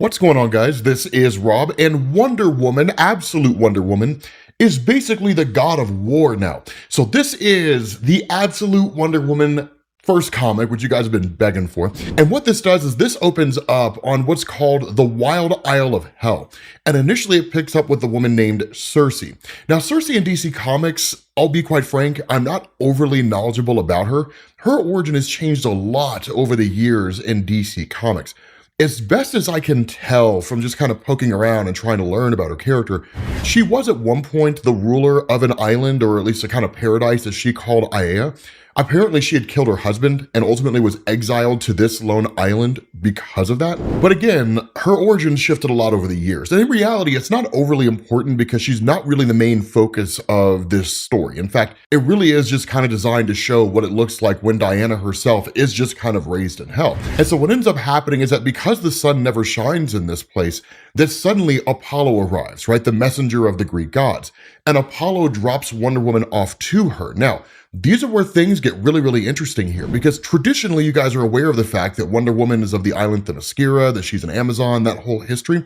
What's going on, guys? This is Rob, and Wonder Woman, Absolute Wonder Woman, is basically the god of war now. So this is the Absolute Wonder Woman first comic, which you guys have been begging for. And what this does is this opens up on what's called the Wild Isle of Hell. And initially it picks up with a woman named Circe. Now, Circe in DC Comics, I'll be quite frank, I'm not overly knowledgeable about her. Her origin has changed a lot over the years in DC Comics. As best as I can tell from just kind of poking around and trying to learn about her character, she was at one point the ruler of an island, or at least a kind of paradise that she called Aiea. Apparently she had killed her husband and ultimately was exiled to this lone island because of that. But again, her origins shifted a lot over the years. And in reality, it's not overly important because she's not really the main focus of this story. In fact, it really is just kind of designed to show what it looks like when Diana herself is just kind of raised in hell. And so what ends up happening is that because the sun never shines in this place, that suddenly Apollo arrives, right? The messenger of the Greek gods. And Apollo drops Wonder Woman off to her. Now, these are where things get really, really interesting here, because traditionally you guys are aware of the fact that Wonder Woman is of the island Themyscira, that she's an Amazon, that whole history.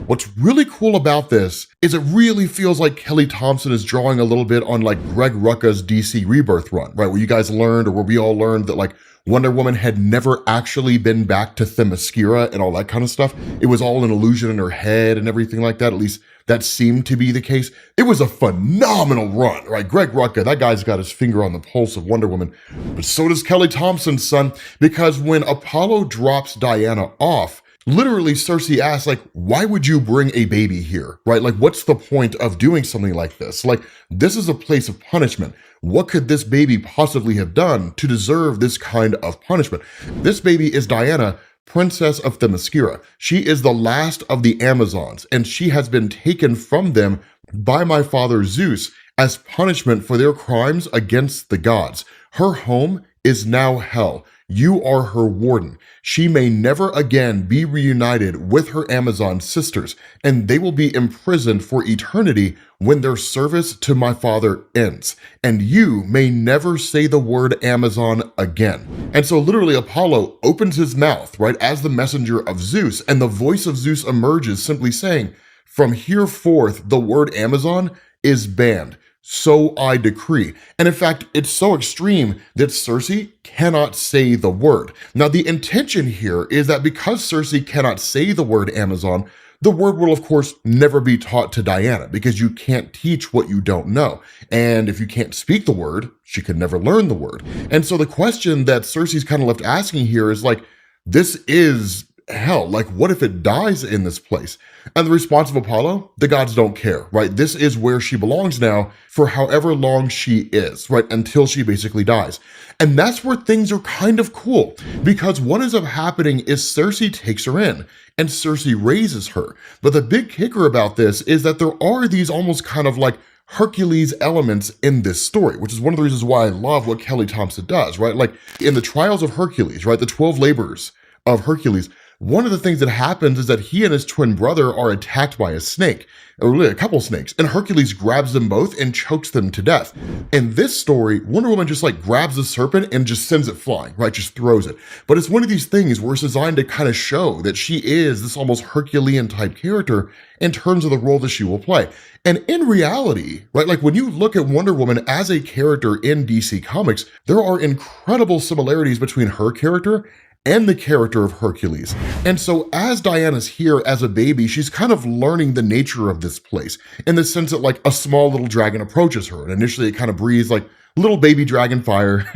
What's really cool about this is it really feels like Kelly Thompson is drawing a little bit on like Greg Rucka's DC Rebirth run, right? Where you guys learned, or where we all learned that like Wonder Woman had never actually been back to Themyscira and all that kind of stuff. It was all an illusion in her head and everything like that. At least that seemed to be the case. It was a phenomenal run, right? Greg Rucka, that guy's got his finger on the pulse of Wonder Woman, but so does Kelly Thompson, son, because when Apollo drops Diana off, literally Circe asks, like, why would you bring a baby here, right? Like, what's the point of doing something like this? Like, this is a place of punishment. What could this baby possibly have done to deserve this kind of punishment? This baby is Diana, Princess of Themyscira. She is the last of the Amazons, and she has been taken from them by my father Zeus as punishment for their crimes against the gods. Her home is now hell. You are her warden. She may never again be reunited with her Amazon sisters, and they will be imprisoned for eternity when their service to my father ends. And you may never say the word Amazon again. And so literally Apollo opens his mouth, right, as the messenger of Zeus, and the voice of Zeus emerges simply saying, from here forth, the word Amazon is banned. So I decree. And in fact, it's so extreme that Circe cannot say the word. Now, the intention here is that because Circe cannot say the word Amazon, the word will, of course, never be taught to Diana, because you can't teach what you don't know. And if you can't speak the word, she can never learn the word. And so the question that Circe's kind of left asking here is like, this is hell. Like, what if it dies in this place? And the response of Apollo, the gods don't care, right? This is where she belongs now for however long she is, right? Until she basically dies. And that's where things are kind of cool, because what ends up happening is Circe takes her in and Circe raises her. But the big kicker about this is that there are these almost kind of like Hercules elements in this story, which is one of the reasons why I love what Kelly Thompson does, right? Like in the Trials of Hercules, right? The 12 labors of Hercules, one of the things that happens is that he and his twin brother are attacked by a snake, or really a couple snakes, and Hercules grabs them both and chokes them to death. In this story, Wonder Woman just like grabs the serpent and just sends it flying, right? Just throws it. But it's one of these things where it's designed to kind of show that she is this almost Herculean type character in terms of the role that she will play. And in reality, right, like when you look at Wonder Woman as a character in DC Comics, there are incredible similarities between her character and the character of Hercules. And so as Diana's here as a baby, she's kind of learning the nature of this place in the sense that like a small little dragon approaches her, and initially it kind of breathes like little baby dragon fire.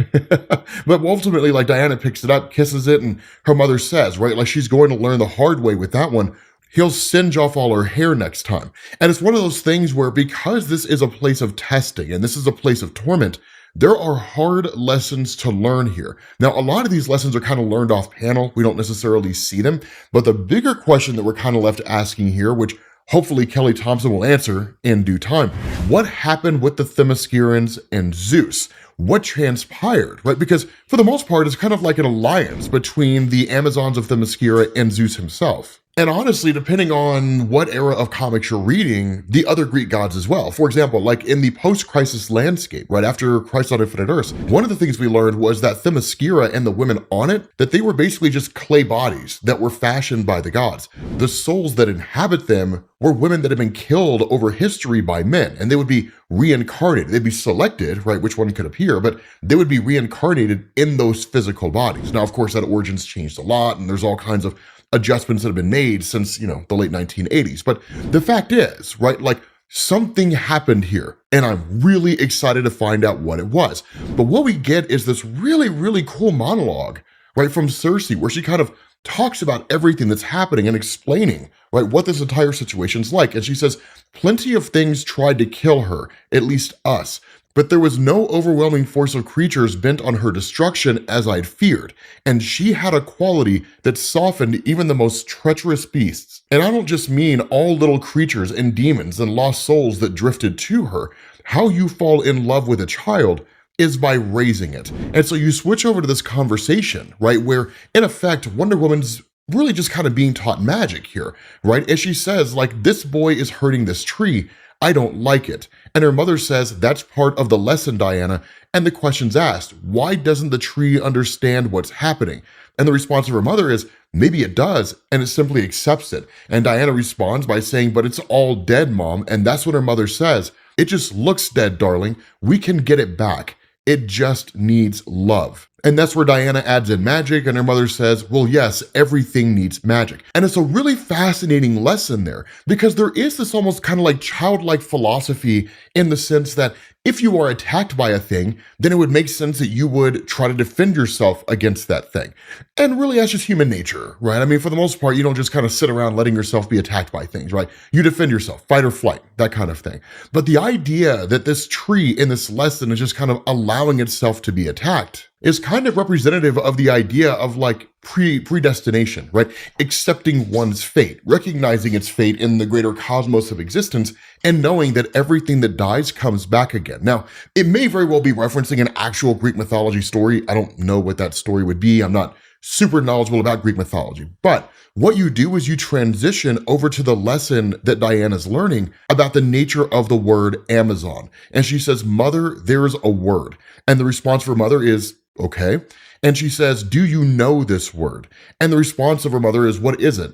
But ultimately, like Diana picks it up, kisses it, and her mother says, right, like she's going to learn the hard way with that one. He'll singe off all her hair next time. And it's one of those things where because this is a place of testing and this is a place of torment, there are hard lessons to learn here. Now, a lot of these lessons are kind of learned off panel. We don't necessarily see them, but the bigger question that we're kind of left asking here, which hopefully Kelly Thompson will answer in due time, what happened with the Themyscirans and Zeus? What transpired, right? Because for the most part, it's kind of like an alliance between the Amazons of Themyscira and Zeus himself. And honestly, depending on what era of comics you're reading, the other Greek gods as well. For example, like in the post-crisis landscape, right after Christ on Infinite Earths, one of the things we learned was that Themyscira and the women on it, that they were basically just clay bodies that were fashioned by the gods. The souls that inhabit them were women that had been killed over history by men, and they would be reincarnated. They'd be selected, right, which one could appear, but they would be reincarnated in those physical bodies. Now, of course, that origins changed a lot, and there's all kinds of adjustments that have been made since, the late 1980s. But the fact is, right, like something happened here, and I'm really excited to find out what it was. But what we get is this really, really cool monologue, right, from Cersei, where she kind of talks about everything that's happening and explaining, right, what this entire situation's like. And she says, plenty of things tried to kill her, at least us. But there was no overwhelming force of creatures bent on her destruction as I'd feared, and she had a quality that softened even the most treacherous beasts. And I don't just mean all little creatures and demons and lost souls that drifted to her. How you fall in love with a child is by raising it. And so you switch over to this conversation, right, where in effect, Wonder Woman's really just kind of being taught magic here, right? As she says, like, this boy is hurting this tree. I don't like it. And her mother says, that's part of the lesson, Diana. And the question's asked, why doesn't the tree understand what's happening? And the response of her mother is, maybe it does, and it simply accepts it. And Diana responds by saying, but it's all dead, Mom. And that's what her mother says. It just looks dead, darling. We can get it back. It just needs love. And that's where Diana adds in magic, and her mother says, well, yes, everything needs magic. And it's a really fascinating lesson there, because there is this almost kind of like childlike philosophy in the sense that if you are attacked by a thing, then it would make sense that you would try to defend yourself against that thing. And really, that's just human nature, right? I mean, for the most part, you don't just kind of sit around letting yourself be attacked by things, right? You defend yourself, fight or flight, that kind of thing. But the idea that this tree in this lesson is just kind of allowing itself to be attacked is kind of representative of the idea of like predestination, right? Accepting one's fate, recognizing its fate in the greater cosmos of existence, and knowing that everything that dies comes back again. Now, it may very well be referencing an actual Greek mythology story. I don't know what that story would be. I'm not super knowledgeable about Greek mythology, but what you do is you transition over to the lesson that Diana's learning about the nature of the word Amazon. And she says, Mother, there is a word. And the response of her mother is, okay. And she says, do you know this word? And the response of her mother is, what is it?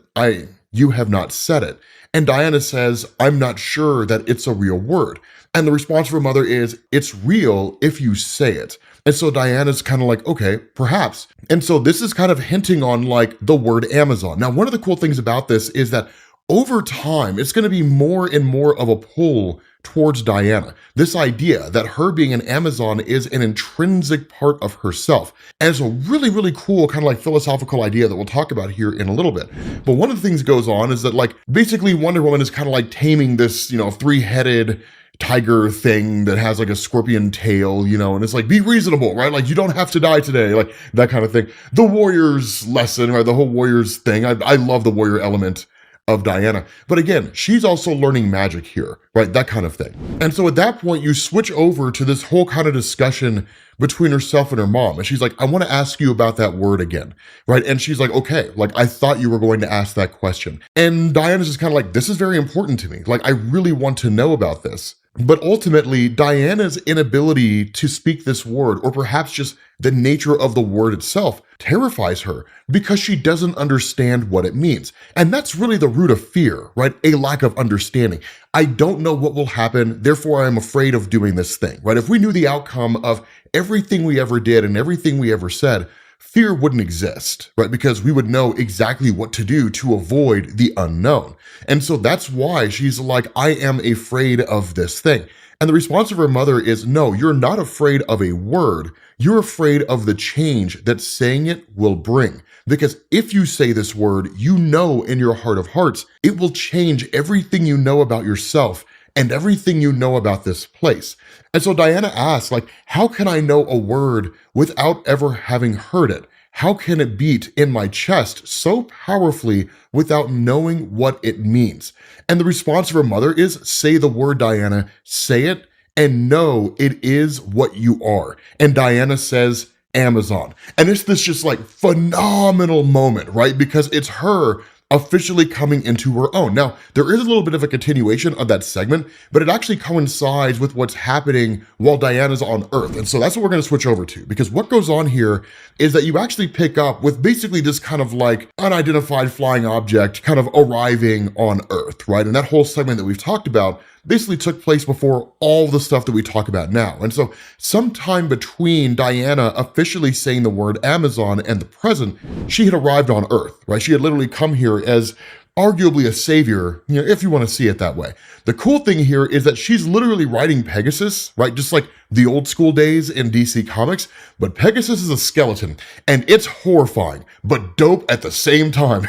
You have not said it. And Diana says, I'm not sure that it's a real word. And the response of her mother is, it's real if you say it. And so Diana's kind of like, okay, perhaps. And so this is kind of hinting on like the word Amazon. Now, one of the cool things about this is that over time, it's going to be more and more of a pull towards Diana. This idea that her being an Amazon is an intrinsic part of herself. And it's a really, really cool kind of like philosophical idea that we'll talk about here in a little bit. But one of the things that goes on is that like basically Wonder Woman is kind of like taming this, three-headed tiger thing that has like a scorpion tail, and it's like, be reasonable, right? Like, you don't have to die today, like that kind of thing. The warrior's lesson, right? The whole warrior's thing. I love the warrior element of Diana. But again, she's also learning magic here, right? That kind of thing. And so at that point, you switch over to this whole kind of discussion between herself and her mom. And she's like, I want to ask you about that word again, right? And she's like, okay, like I thought you were going to ask that question. And Diana's just kind of like, this is very important to me. Like, I really want to know about this. But ultimately, Diana's inability to speak this word, or perhaps just the nature of the word itself, terrifies her because she doesn't understand what it means. And that's really the root of fear, right? A lack of understanding. I don't know what will happen, therefore I'm afraid of doing this thing, right? If we knew the outcome of everything we ever did and everything we ever said, fear wouldn't exist, right? Because we would know exactly what to do to avoid the unknown. And so that's why she's like, I am afraid of this thing. And the response of her mother is, no, you're not afraid of a word. You're afraid of the change that saying it will bring. Because if you say this word, you know in your heart of hearts, it will change everything you know about yourself and everything you know about this place. And so Diana asks, like, how can I know a word without ever having heard it? How can it beat in my chest so powerfully without knowing what it means? And the response of her mother is, say the word, Diana, say it, and know it is what you are. And Diana says, Amazon. And it's this just like phenomenal moment, right? Because it's her officially coming into her own. Now, there is a little bit of a continuation of that segment, but it actually coincides with what's happening while Diana's on Earth. And so that's what we're going to switch over to, because what goes on here is that you actually pick up with basically this kind of like unidentified flying object kind of arriving on Earth, right? And that whole segment that we've talked about basically took place before all the stuff that we talk about now. And so sometime between Diana officially saying the word Amazon and the present, she had arrived on Earth, right? She had literally come here as arguably a savior, if you want to see it that way. The cool thing here is that she's literally riding Pegasus, right? Just like the old school days in DC Comics, but Pegasus is a skeleton, and it's horrifying, but dope at the same time.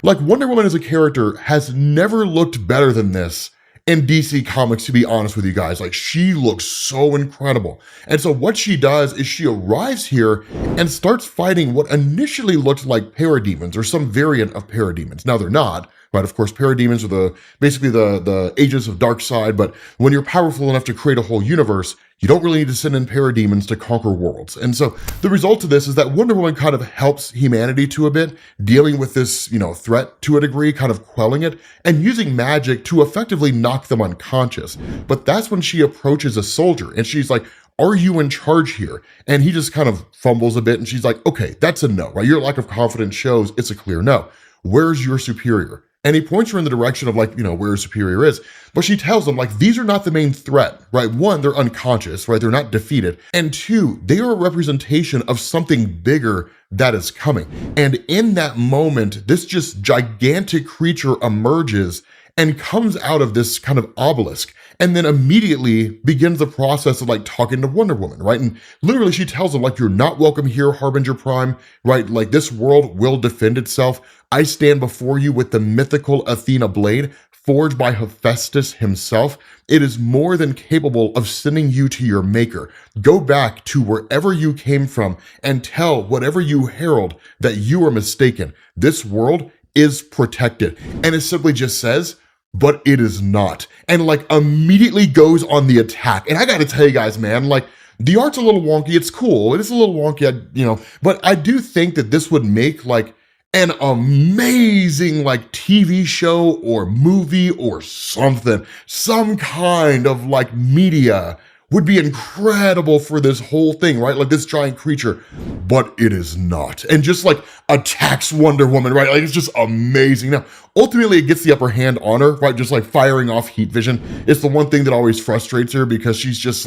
Like, Wonder Woman as a character has never looked better than this in DC Comics, to be honest with you guys. Like, she looks so incredible. And so what she does is she arrives here and starts fighting what initially looked like parademons or some variant of parademons. Now they're not, right? Of course, parademons are basically the agents of Darkseid, but when you're powerful enough to create a whole universe, you don't really need to send in parademons to conquer worlds. And so the result of this is that Wonder Woman kind of helps humanity to a bit, dealing with this, threat to a degree, kind of quelling it, and using magic to effectively knock them unconscious. But that's when she approaches a soldier and she's like, "Are you in charge here?" And he just kind of fumbles a bit and she's like, "Okay, that's a no, right? Your lack of confidence shows it's a clear no. Where's your superior?" And he points her in the direction of where her superior is. But she tells him these are not the main threat, right? One, they're unconscious, right? They're not defeated. And two, they are a representation of something bigger that is coming. And in that moment, this just gigantic creature emerges and comes out of this kind of obelisk, and then immediately begins the process of talking to Wonder Woman, right? And literally she tells him you're not welcome here, Harbinger Prime, right? This world will defend itself. I stand before you with the mythical Athena blade, forged by Hephaestus himself. It is more than capable of sending you to your maker. Go back to wherever you came from and tell whatever you herald that you are mistaken. This world is protected. And it simply just says, but it is not. And immediately goes on the attack. And I gotta tell you guys, man, the art's a little wonky. It's cool. It is a little wonky, but I do think that this would make an amazing TV show or movie or something. Some kind of media would be incredible for this whole thing, right? This giant creature, but it is not. And just attacks Wonder Woman, right? It's just amazing. Now, ultimately it gets the upper hand on her, right? Just firing off heat vision. It's the one thing that always frustrates her because she's just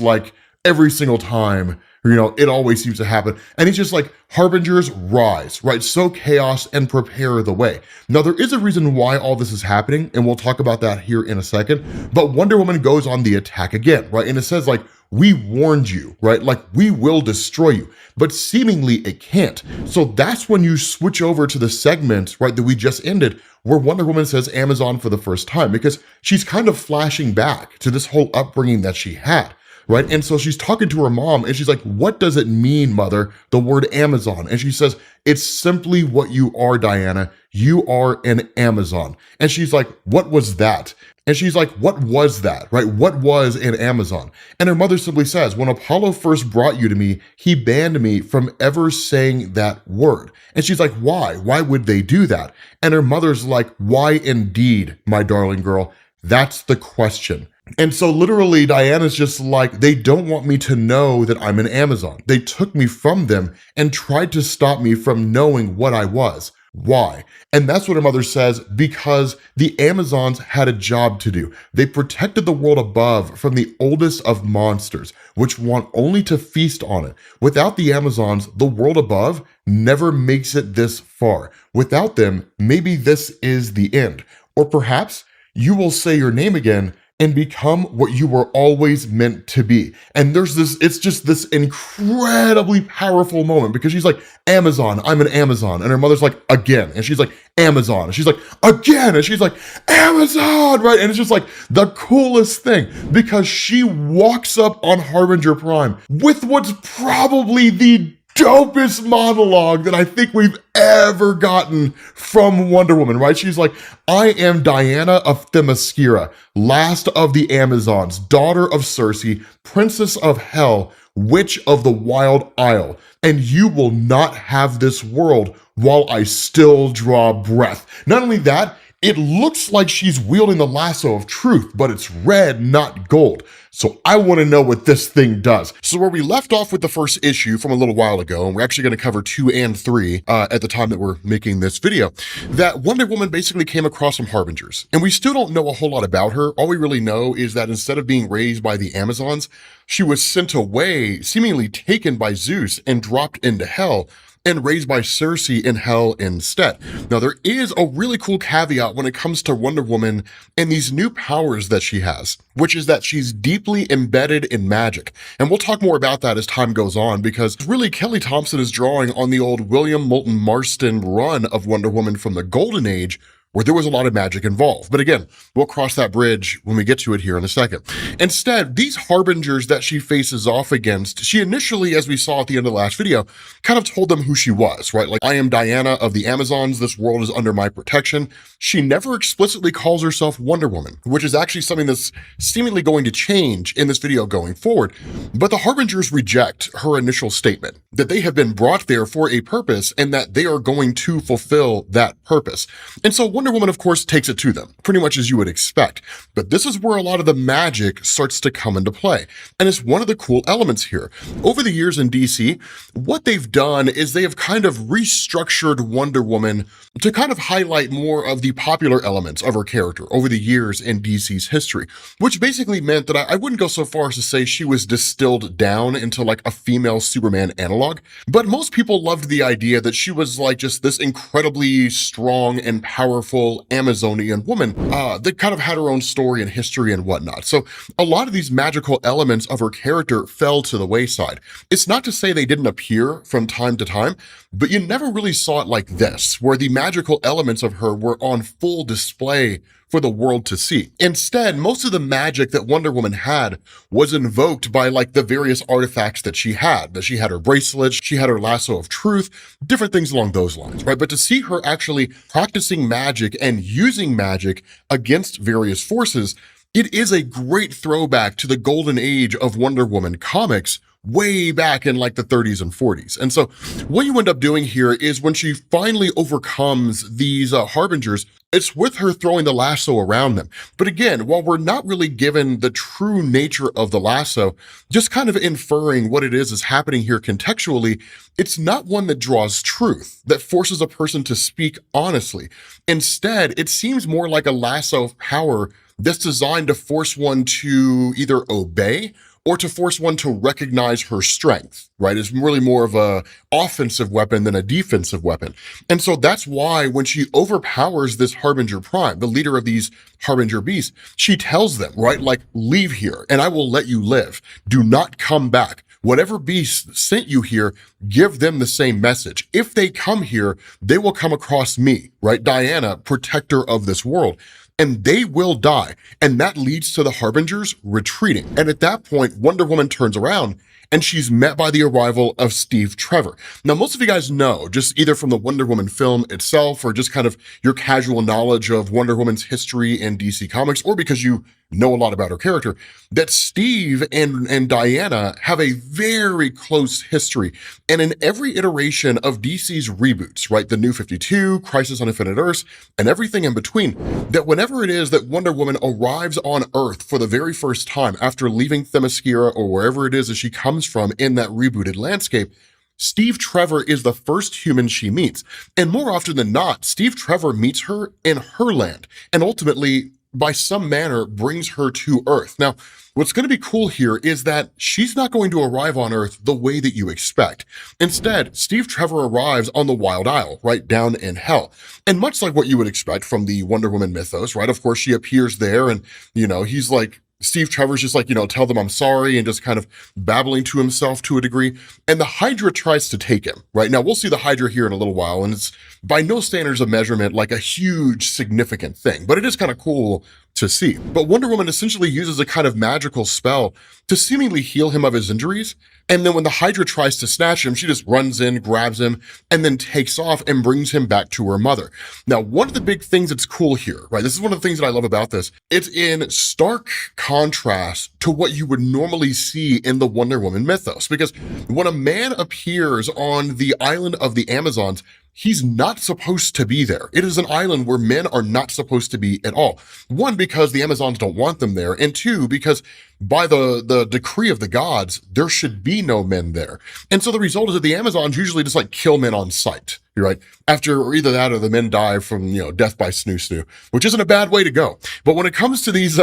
every single time, it always seems to happen. And he's just Harbingers rise, right? Sow chaos and prepare the way. Now, there is a reason why all this is happening, and we'll talk about that here in a second. But Wonder Woman goes on the attack again, right? And it says we warned you, right? We will destroy you, but seemingly it can't. So that's when you switch over to the segment, right, that we just ended, where Wonder Woman says Amazon for the first time, because she's kind of flashing back to this whole upbringing that she had. Right? And so she's talking to her mom and she's like, "What does it mean, mother, the word Amazon?" And she says, "It's simply what you are, Diana. You are an Amazon." And she's like, "What was that?" And she's like, "What was that?" Right? What was an Amazon? And her mother simply says, "When Apollo first brought you to me, he banned me from ever saying that word." And she's like, "Why? Why would they do that?" And her mother's like, "Why indeed, my darling girl? That's the question." And so literally Diana's just they don't want me to know that I'm an Amazon. They took me from them and tried to stop me from knowing what I was. Why? And that's what her mother says, because the Amazons had a job to do. They protected the world above from the oldest of monsters, which want only to feast on it. Without the Amazons, the world above never makes it this far. Without them, maybe this is the end. Or perhaps you will say your name again and become what you were always meant to be. And it's just this incredibly powerful moment, because she's like, "Amazon, I'm an Amazon." And her mother's like, "Again." And she's like, "Amazon." And she's like, "Again." And she's like, "Amazon," right? And it's just the coolest thing, because she walks up on Harbinger Prime with what's probably the dopest monologue that I think we've ever gotten from Wonder Woman, right? She's like, "I am Diana of Themyscira, last of the Amazons, daughter of Circe, princess of hell, Witch of the Wild Isle, and you will not have this world while I still draw breath. Not only that, it looks like she's wielding the lasso of truth, but it's red, not gold. So I want to know what this thing does. So where we left off with the first issue from a little while ago, and we're actually going to cover 2 and 3 at the time that we're making this video, that Wonder Woman basically came across some harbingers. And we still don't know a whole lot about her. All we really know is that instead of being raised by the Amazons, she was sent away, seemingly taken by Zeus and dropped into hell, and raised by Circe in hell instead. Now, there is a really cool caveat when it comes to Wonder Woman and these new powers that she has, which is that she's deeply embedded in magic. And we'll talk more about that as time goes on, because really Kelly Thompson is drawing on the old William Moulton Marston run of Wonder Woman from the Golden Age, where there was a lot of magic involved. But again, we'll cross that bridge when we get to it here in a second. Instead, these harbingers that she faces off against, she initially, as we saw at the end of the last video, kind of told them who she was, right? Like, I am Diana of the Amazons. This world is under my protection. She never explicitly calls herself Wonder Woman, which is actually something that's seemingly going to change in this video going forward. But the harbingers reject her initial statement that they have been brought there for a purpose and that they are going to fulfill that purpose. And so Wonder Woman, of course, takes it to them, pretty much as you would expect. But this is where a lot of the magic starts to come into play. And it's one of the cool elements here. Over the years in DC, what they've done is they have kind of restructured Wonder Woman to kind of highlight more of the popular elements of her character over the years in DC's history, which basically meant that I wouldn't go so far as to say she was distilled down into like a female Superman analog, but most people loved the idea that she was like just this incredibly strong and powerful Amazonian woman that kind of had her own story and history and whatnot. So a lot of these magical elements of her character fell to the wayside. It's not to say they didn't appear from time to time, but you never really saw it like this, where the magical elements of her were on full display for the world to see. Instead, most of the magic that Wonder Woman had was invoked by like the various artifacts that she had her bracelet, she had her lasso of truth, different things along those lines, right? But to see her actually practicing magic and using magic against various forces, it is a great throwback to the golden age of Wonder Woman comics, way back in like the 30s and 40s. And so what you end up doing here is when she finally overcomes these harbingers, it's with her throwing the lasso around them. But again, while we're not really given the true nature of the lasso, just kind of inferring what it is happening here contextually, it's not one that draws truth, that forces a person to speak honestly. Instead, it seems more like a lasso of power that's designed to force one to either obey or to force one to recognize her strength, right? It's really more of a offensive weapon than a defensive weapon. And so that's why when she overpowers this Harbinger Prime, the leader of these Harbinger beasts, she tells them, right? Like, leave here and I will let you live. Do not come back. Whatever beast sent you here, give them the same message. If they come here, they will come across me, right? Diana, protector of this world. And they will die. And that leads to the Harbingers retreating. And at that point, Wonder Woman turns around and she's met by the arrival of Steve Trevor. Now, most of you guys know, just either from the Wonder Woman film itself or just kind of your casual knowledge of Wonder Woman's history in DC Comics, or because you know a lot about her character, that Steve and Diana have a very close history. And in every iteration of DC's reboots, right, the New 52, Crisis on Infinite Earths, and everything in between, that whenever it is that Wonder Woman arrives on Earth for the very first time after leaving Themyscira or wherever it is that she comes from in that rebooted landscape, Steve Trevor is the first human she meets. And more often than not, Steve Trevor meets her in her land and ultimately, by some manner, brings her to Earth. Now, what's going to be cool here is that she's not going to arrive on Earth the way that you expect. Instead, Steve Trevor arrives on the Wild Isle, right down in hell. And much like what you would expect from the Wonder Woman mythos, right? Of course, she appears there and, he's like, Steve Trevor's just like, tell them I'm sorry and just kind of babbling to himself to a degree. And the Hydra tries to take him, right? Now, we'll see the Hydra here in a little while, and it's by no standards of measurement like a huge significant thing, but it is kind of cool to see. But Wonder Woman essentially uses a kind of magical spell to seemingly heal him of his injuries. And then when the Hydra tries to snatch him, she just runs in, grabs him, and then takes off and brings him back to her mother. Now, one of the big things that's cool here, right? This is one of the things that I love about this. It's in stark contrast to what you would normally see in the Wonder Woman mythos. Because when a man appears on the island of the Amazons, he's not supposed to be there. It is an island where men are not supposed to be at all. One, because the Amazons don't want them there. And two, because by the decree of the gods, there should be no men there. And so the result is that the Amazons usually just like kill men on sight. You're right. After or either that or the men die from, death by snoo, which isn't a bad way to go. But when it comes to these,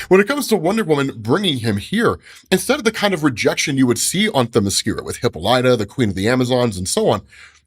when it comes to Wonder Woman bringing him here, instead of the kind of rejection you would see on Themyscira with Hippolyta, the queen of the Amazons, and so on,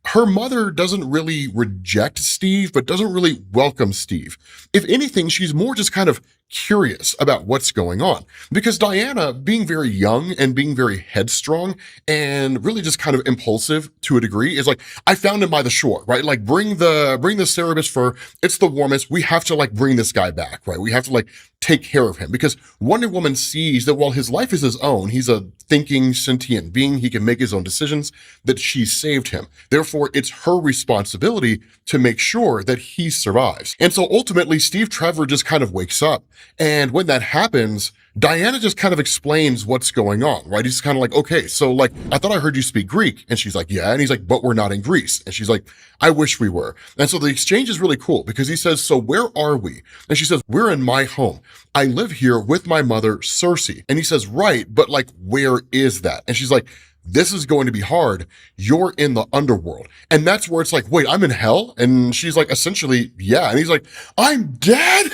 her mother doesn't really reject Steve, but doesn't really welcome Steve. If anything, she's more just kind of curious about what's going on. Because Diana, being very young and being very headstrong and really just kind of impulsive to a degree, is like, I found him by the shore, right? Like, bring the Cerberus fur. It's the warmest. We have to bring this guy back, right? We have to take care of him, because Wonder Woman sees that while his life is his own, he's a thinking, sentient being, he can make his own decisions, that she saved him. Therefore, it's her responsibility to make sure that he survives. And so ultimately, Steve Trevor just kind of wakes up. And when that happens, Diana just kind of explains what's going on, right? He's kind of like, okay, so I thought I heard you speak Greek. And she's like, yeah. And he's like, but we're not in Greece. And she's like, I wish we were. And so the exchange is really cool, because he says, so where are we? And she says, we're in my home. I live here with my mother, Cersei. And he says, right, but where is that? And she's like, this is going to be hard. You're in the underworld. And that's where it's like, wait, I'm in hell? And she's like, essentially, yeah. And he's like, I'm dead?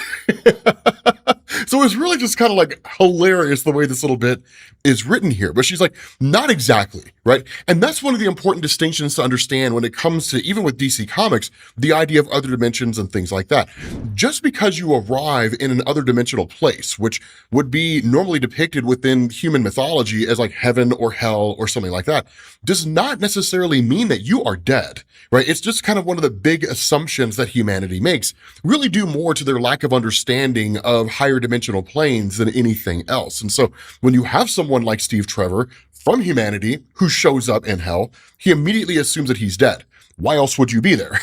So it's really just kind of hilarious the way this little bit is written here. But she's like, not exactly, right? And that's one of the important distinctions to understand when it comes to, even with DC Comics, the idea of other dimensions and things like that. Just because you arrive in an other dimensional place, which would be normally depicted within human mythology as heaven or hell or something like that, does not necessarily mean that you are dead, right? It's just kind of one of the big assumptions that humanity makes, really due more to their lack of understanding of higher dimensional planes than anything else. And so when you have someone like Steve Trevor from humanity who shows up in hell, he immediately assumes that he's dead. Why else would you be there?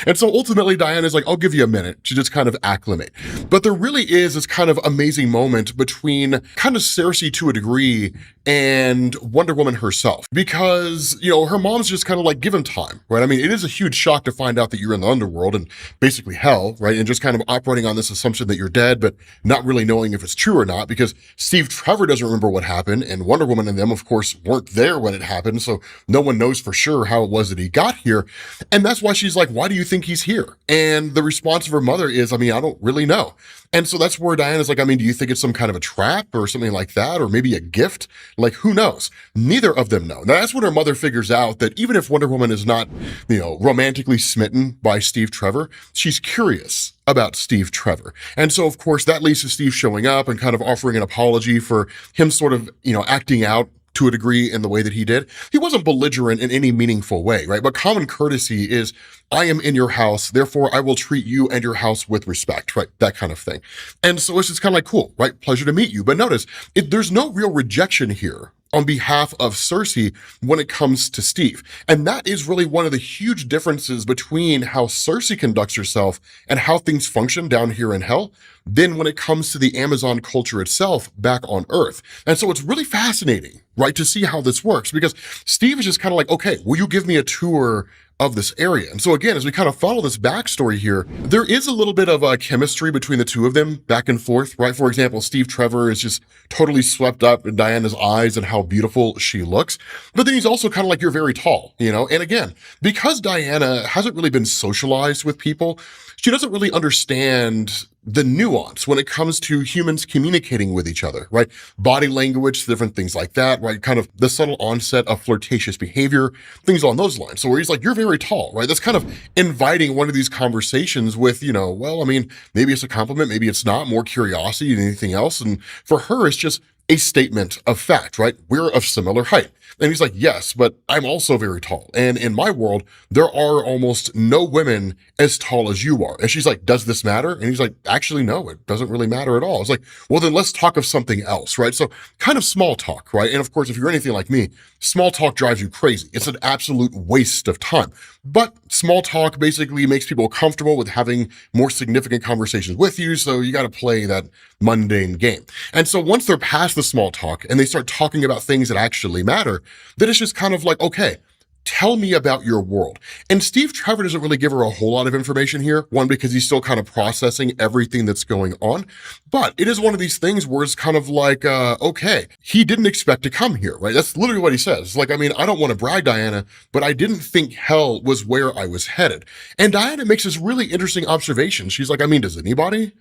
And so ultimately Diana's like, I'll give you a minute to just kind of acclimate. But there really is this kind of amazing moment between kind of Cersei to a degree and Wonder Woman herself, because, her mom's just kind of give him time, right? I mean, it is a huge shock to find out that you're in the underworld and basically hell, right? And just kind of operating on this assumption that you're dead, but not really knowing if it's true or not, because Steve Trevor doesn't remember what happened, and Wonder Woman and them, of course, weren't there when it happened. So no one knows for sure how it was that he got here. And that's why she's like, why do you think he's here? And the response of her mother is, I don't really know. And so that's where Diana's like, do you think it's some kind of a trap or something like that? Or maybe a gift? Who knows? Neither of them know. Now, that's when her mother figures out that even if Wonder Woman is not, romantically smitten by Steve Trevor, she's curious about Steve Trevor. And so, of course, that leads to Steve showing up and kind of offering an apology for him sort of, acting out to a degree in the way that he did. He wasn't belligerent in any meaningful way, right? But common courtesy is, I am in your house, therefore I will treat you and your house with respect, right? That kind of thing. And so it's just kind of cool, right? Pleasure to meet you. But notice, there's no real rejection here on behalf of Cersei when it comes to Steve. And that is really one of the huge differences between how Cersei conducts herself and how things function down here in hell than when it comes to the Amazon culture itself back on Earth. And so it's really fascinating, right, to see how this works, because Steve is just kind of like, okay, will you give me a tour of this area? And so again, as we kind of follow this backstory here, there is a little bit of a chemistry between the two of them back and forth, right? For example, Steve Trevor is just totally swept up in Diana's eyes and how beautiful she looks. But then he's also kind of like, you're very tall, And again, because Diana hasn't really been socialized with people, she doesn't really understand the nuance when it comes to humans communicating with each other, right? Body language, different things like that, right? Kind of the subtle onset of flirtatious behavior, things along those lines. So where he's like, you're very tall, right? That's kind of inviting one of these conversations with, maybe it's a compliment, maybe it's not, more curiosity than anything else. And for her, it's just, a statement of fact, right? We're of similar height. And he's like, yes, but I'm also very tall. And in my world, there are almost no women as tall as you are. And she's like, does this matter? And he's like, actually, no, it doesn't really matter at all. It's like, well, then let's talk of something else, right? So kind of small talk, right? And of course, if you're anything like me, small talk drives you crazy. It's an absolute waste of time. But small talk basically makes people comfortable with having more significant conversations with you. So you got to play that mundane game. And so once they're past the small talk and they start talking about things that actually matter, then it's just kind of like, okay, tell me about your world. And Steve Trevor doesn't really give her a whole lot of information here. One, because he's still kind of processing everything that's going on. But it is one of these things where it's kind of like, okay, he didn't expect to come here, right? That's literally what he says. Like, I mean, I don't want to brag, Diana, but I didn't think hell was where I was headed. And Diana makes this really interesting observation. She's like, I mean, does anybody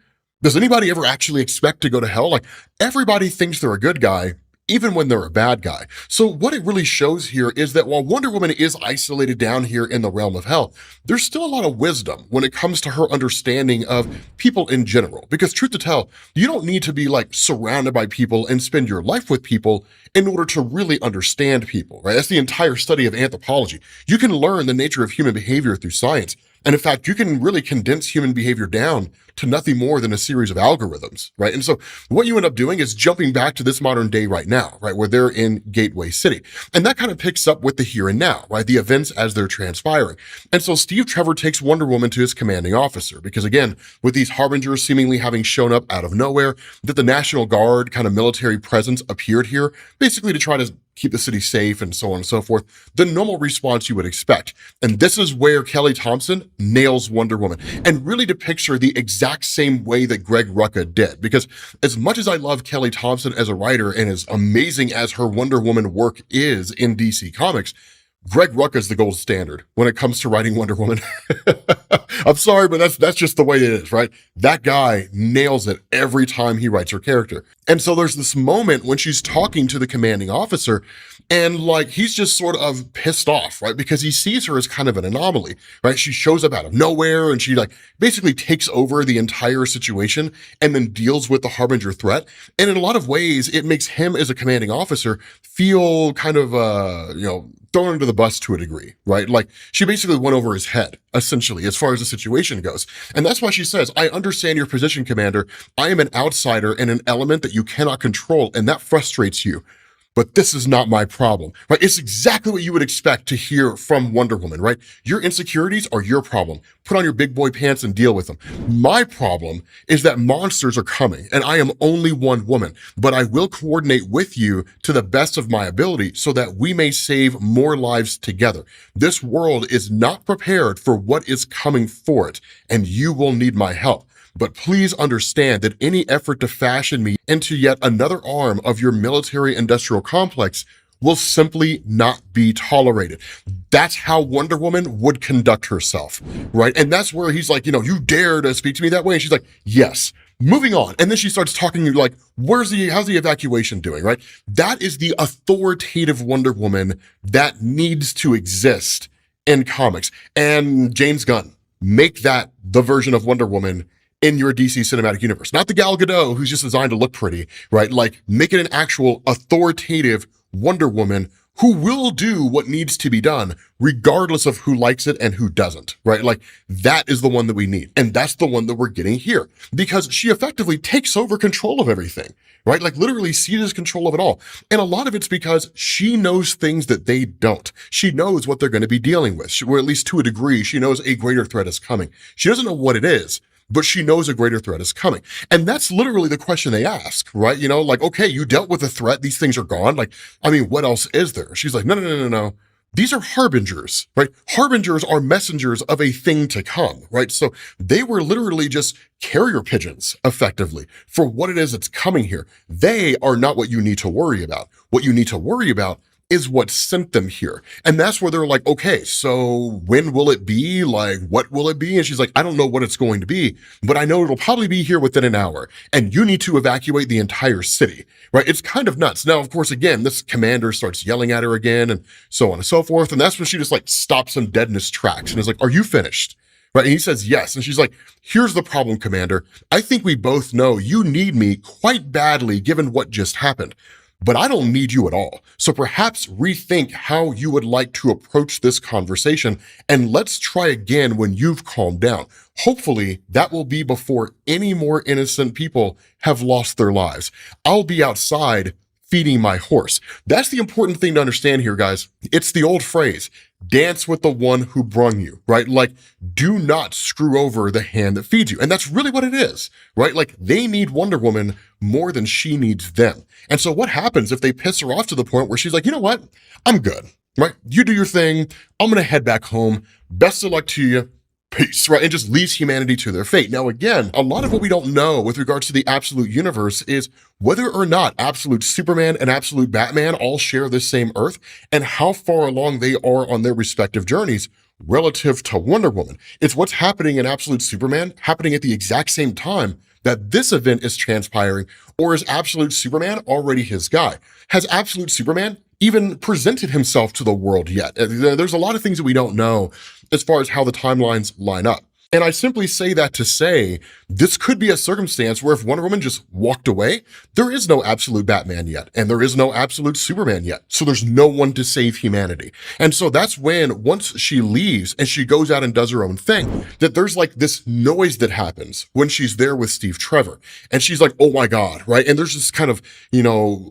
ever actually expect to go to hell? Like, everybody thinks they're a good guy, even when they're a bad guy. So what it really shows here is that while Wonder Woman is isolated down here in the realm of hell, there's still a lot of wisdom when it comes to her understanding of people in general. Because truth to tell, you don't need to be like surrounded by people and spend your life with people in order to really understand people, right? That's the entire study of anthropology. You can learn the nature of human behavior through science. And in fact, you can really condense human behavior down to nothing more than a series of algorithms, right? And so what you end up doing is jumping back to this modern day right now, right? Where they're in Gateway City. And that kind of picks up with the here and now, right? The events as they're transpiring. And so Steve Trevor takes Wonder Woman to his commanding officer, because again, with these harbingers seemingly having shown up out of nowhere, that the National Guard kind of military presence appeared here, basically to try to keep the city safe and so on and so forth, the normal response you would expect. And this is where Kelly Thompson nails Wonder Woman and really depicts her the exact same way that Greg Rucka did. Because as much as I love Kelly Thompson as a writer and as amazing as her Wonder Woman work is in DC Comics, Greg Rucka is the gold standard when it comes to writing Wonder Woman. I'm sorry, but that's just the way it is, right? That guy nails it every time he writes her character. And so there's this moment when she's talking to the commanding officer and like, he's just sort of pissed off, right? Because he sees her as kind of an anomaly, right? She shows up out of nowhere and she like basically takes over the entire situation and then deals with the Harbinger threat. And in a lot of ways, it makes him as a commanding officer feel kind of, thrown under the bus to a degree, right? Like she basically went over his head, essentially, as far as the situation goes. And that's why she says, I understand your position, Commander. I am an outsider and an element that you cannot control, and that frustrates you. But this is not my problem, right? It's exactly what you would expect to hear from Wonder Woman, right? Your insecurities are your problem. Put on your big boy pants and deal with them. My problem is that monsters are coming and I am only one woman, but I will coordinate with you to the best of my ability so that we may save more lives together. This world is not prepared for what is coming for it, and you will need my help. But please understand that any effort to fashion me into yet another arm of your military-industrial complex will simply not be tolerated. That's how Wonder Woman would conduct herself, right? And that's where he's like, you dare to speak to me that way? And she's like, yes. Moving on. And then she starts talking like, how's the evacuation doing, right? That is the authoritative Wonder Woman that needs to exist in comics. And James Gunn, make that the version of Wonder Woman in your DC cinematic universe. Not the Gal Gadot who's just designed to look pretty, right? Like make it an actual authoritative Wonder Woman who will do what needs to be done regardless of who likes it and who doesn't, right? Like that is the one that we need. And that's the one that we're getting here because she effectively takes over control of everything, right? Like literally seizes control of it all. And a lot of it's because she knows things that they don't. She knows what they're going to be dealing with, or at least to a degree, she knows a greater threat is coming. She doesn't know what it is, but she knows a greater threat is coming. And that's literally the question they ask, right? Like, okay, you dealt with a threat. These things are gone. Like, I mean, what else is there? She's like, no. These are harbingers, right? Harbingers are messengers of a thing to come, right? So they were literally just carrier pigeons, effectively, for what it is that's coming here. They are not what you need to worry about. What you need to worry about is what sent them here. And that's where they're like, okay, so when will it be? Like, what will it be? And she's like, I don't know what it's going to be, but I know it'll probably be here within an hour. And you need to evacuate the entire city, right? It's kind of nuts. Now, of course, again, this commander starts yelling at her again and so on and so forth. And that's when she just like stops him dead in his tracks and is like, are you finished? right? And he says, yes. And she's like, here's the problem, Commander. I think we both know you need me quite badly given what just happened, but I don't need you at all. So perhaps rethink how you would like to approach this conversation, and let's try again when you've calmed down. Hopefully that will be before any more innocent people have lost their lives. I'll be outside feeding my horse. That's the important thing to understand here, guys. It's the old phrase, dance with the one who brung you, right? Like, do not screw over the hand that feeds you. And that's really what it is, right? Like, they need Wonder Woman more than she needs them. And so what happens if they piss her off to the point where she's like, you know what? I'm good, right? You do your thing. I'm going to head back home. Best of luck to you. Peace, right? And just leaves humanity to their fate. Now, again, a lot of what we don't know with regards to the Absolute Universe is whether or not Absolute Superman and Absolute Batman all share this same Earth, and how far along they are on their respective journeys relative to Wonder Woman. It's what's happening in Absolute Superman happening at the exact same time that this event is transpiring, or is Absolute Superman already his guy? Has Absolute Superman even presented himself to the world yet? There's a lot of things that we don't know as far as how the timelines line up. And I simply say that to say, this could be a circumstance where if Wonder Woman just walked away, there is no absolute Batman yet, and there is no absolute Superman yet. So there's no one to save humanity. And so that's when, once she leaves and she goes out and does her own thing, that there's like this noise that happens when she's there with Steve Trevor. And she's like, oh my God, right? And there's this kind of,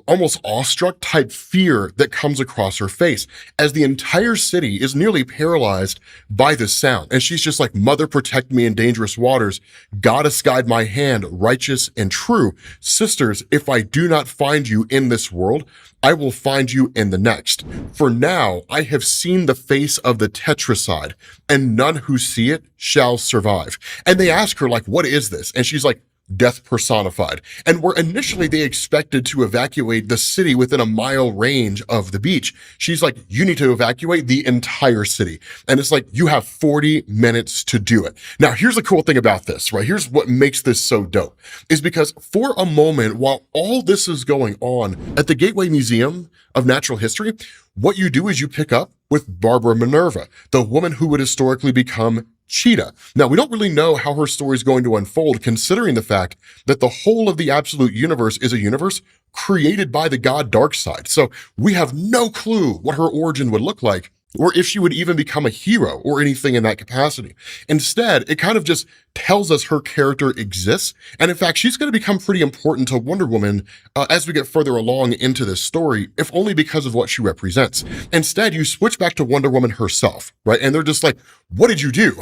almost awestruck type fear that comes across her face as the entire city is nearly paralyzed by this sound. And she's just like, Mother, protect me in dangerous waters. Goddess, guide my hand, righteous and true. Sisters, if I do not find you in this world, I will find you in the next. For now, I have seen the face of the Tetracide, and none who see it shall survive. And they ask her, like, what is this? And she's like, death personified. And where initially they expected to evacuate the city within a mile range of the beach, she's like, you need to evacuate the entire city. And it's like, you have 40 minutes to do it. Now, here's the cool thing about this, right? Here's what makes this so dope, is because for a moment, while all this is going on at the Gateway Museum of Natural History, what you do is you pick up with Barbara Minerva, the woman who would historically become Cheetah. Now, we don't really know how her story is going to unfold, considering the fact that the whole of the Absolute Universe is a universe created by the god Darkseid. So we have no clue what her origin would look like, or if she would even become a hero or anything in that capacity. Instead, it kind of just tells us her character exists. And in fact, she's going to become pretty important to Wonder Woman as we get further along into this story, if only because of what she represents. Instead, you switch back to Wonder Woman herself, right? And they're just like, what did you do?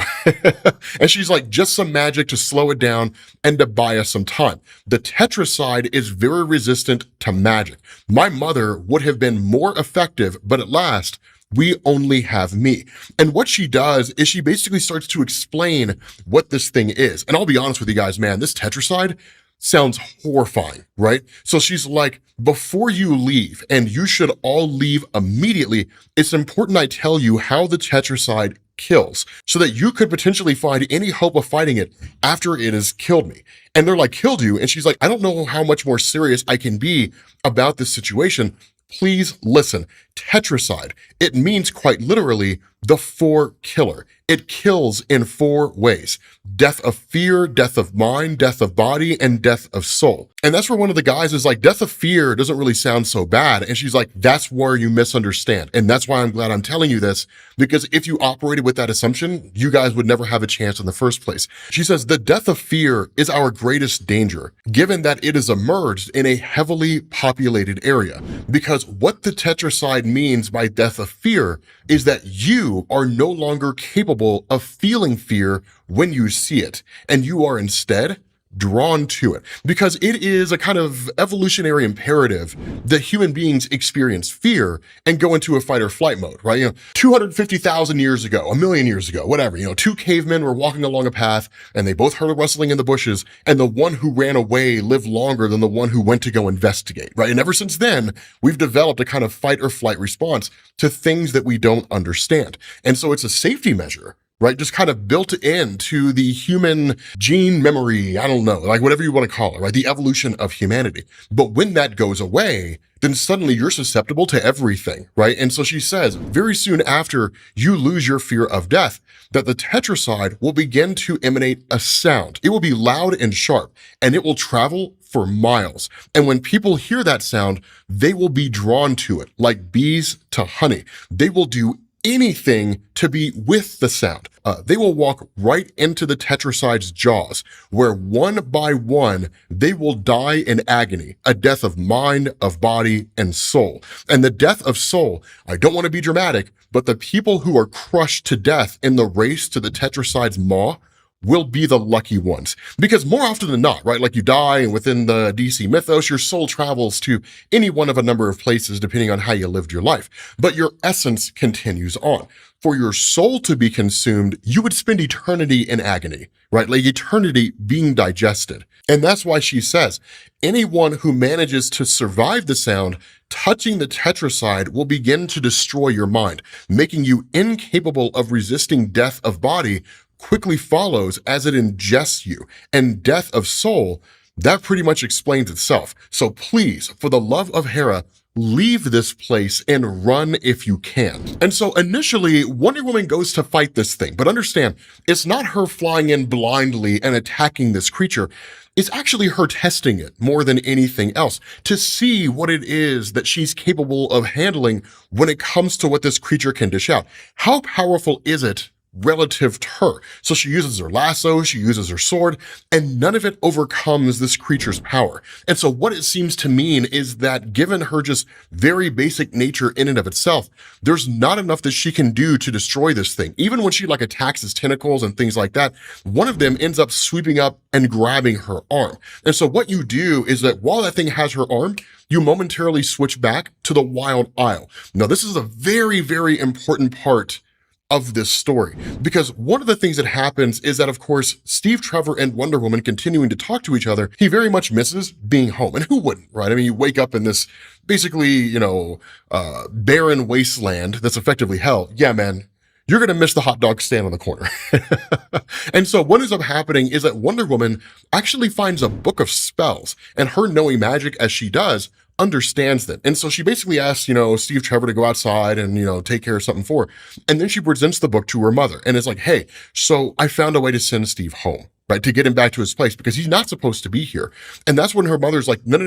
And she's like, just some magic to slow it down and to buy us some time. The Tetracide is very resistant to magic. My mother would have been more effective, but at last, we only have me. And what she does is she basically starts to explain what this thing is. And I'll be honest with you guys, man, this Tetracide sounds horrifying, right? So she's like, before you leave, and you should all leave immediately, it's important I tell you how the Tetracide kills so that you could potentially find any hope of fighting it after it has killed me. And they're like, killed you? And she's like, I don't know how much more serious I can be about this situation. Please listen. Tetracide, it means quite literally the four killer. It kills in 4 ways: death of fear, death of mind, death of body, and death of soul. And that's where one of the guys is like, death of fear doesn't really sound so bad. And she's like, that's where you misunderstand. And that's why I'm glad I'm telling you this, because if you operated with that assumption, you guys would never have a chance in the first place. She says, the death of fear is our greatest danger, given that it is emerged in a heavily populated area. Because what the Tetracide means by death of fear is that you are no longer capable of feeling fear when you see it, and you are instead drawn to it, because it is a kind of evolutionary imperative that human beings experience fear and go into a fight or flight mode, right? 250,000 years ago, a million years ago, whatever, 2 cavemen were walking along a path and they both heard a rustling in the bushes, and the one who ran away lived longer than the one who went to go investigate, right? And ever since then, we've developed a kind of fight or flight response to things that we don't understand. And so it's a safety measure right? Just kind of built into the human gene memory. I don't know, like whatever you want to call it, right? The evolution of humanity. But when that goes away, then suddenly you're susceptible to everything, right? And so she says, very soon after you lose your fear of death, that the tetracide will begin to emanate a sound. It will be loud and sharp, and it will travel for miles. And when people hear that sound, they will be drawn to it, like bees to honey. They will do anything to be with the sound. They will walk right into the tetracide's jaws, where one by one, they will die in agony, a death of mind, of body, and soul. And the death of soul, I don't want to be dramatic, but the people who are crushed to death in the race to the tetracide's maw will be the lucky ones. Because more often than not, right, like you die, and within the DC mythos, your soul travels to any one of a number of places depending on how you lived your life. But your essence continues on. For your soul to be consumed, you would spend eternity in agony, right? Like eternity being digested. And that's why she says, anyone who manages to survive the sound touching the tetracide will begin to destroy your mind, making you incapable of resisting death of body quickly follows as it ingests you, and death of soul, that pretty much explains itself. So please, for the love of Hera, leave this place and run if you can. And so initially, Wonder Woman goes to fight this thing, but understand, it's not her flying in blindly and attacking this creature. It's actually her testing it more than anything else to see what it is that she's capable of handling when it comes to what this creature can dish out. How powerful is it relative to her? So she uses her lasso, she uses her sword, and none of it overcomes this creature's power. And so what it seems to mean is that given her just very basic nature in and of itself, there's not enough that she can do to destroy this thing. Even when she like attacks its tentacles and things like that, one of them ends up sweeping up and grabbing her arm. And so what you do is that while that thing has her arm, you momentarily switch back to the Wild Isle. Now, this is a very, very important part of this story, because one of the things that happens is that, of course, Steve Trevor and Wonder Woman continuing to talk to each other, he very much misses being home. And who wouldn't, right? I mean, you wake up in this basically, barren wasteland that's effectively hell. Yeah, man, you're going to miss the hot dog stand on the corner. And so what ends up happening is that Wonder Woman actually finds a book of spells, and her knowing magic as she does, understands them. And so she basically asks, Steve Trevor to go outside and, take care of something for her. And then she presents the book to her mother and is like, hey, so I found a way to send Steve home, right? To get him back to his place because he's not supposed to be here. And that's when her mother's like, no.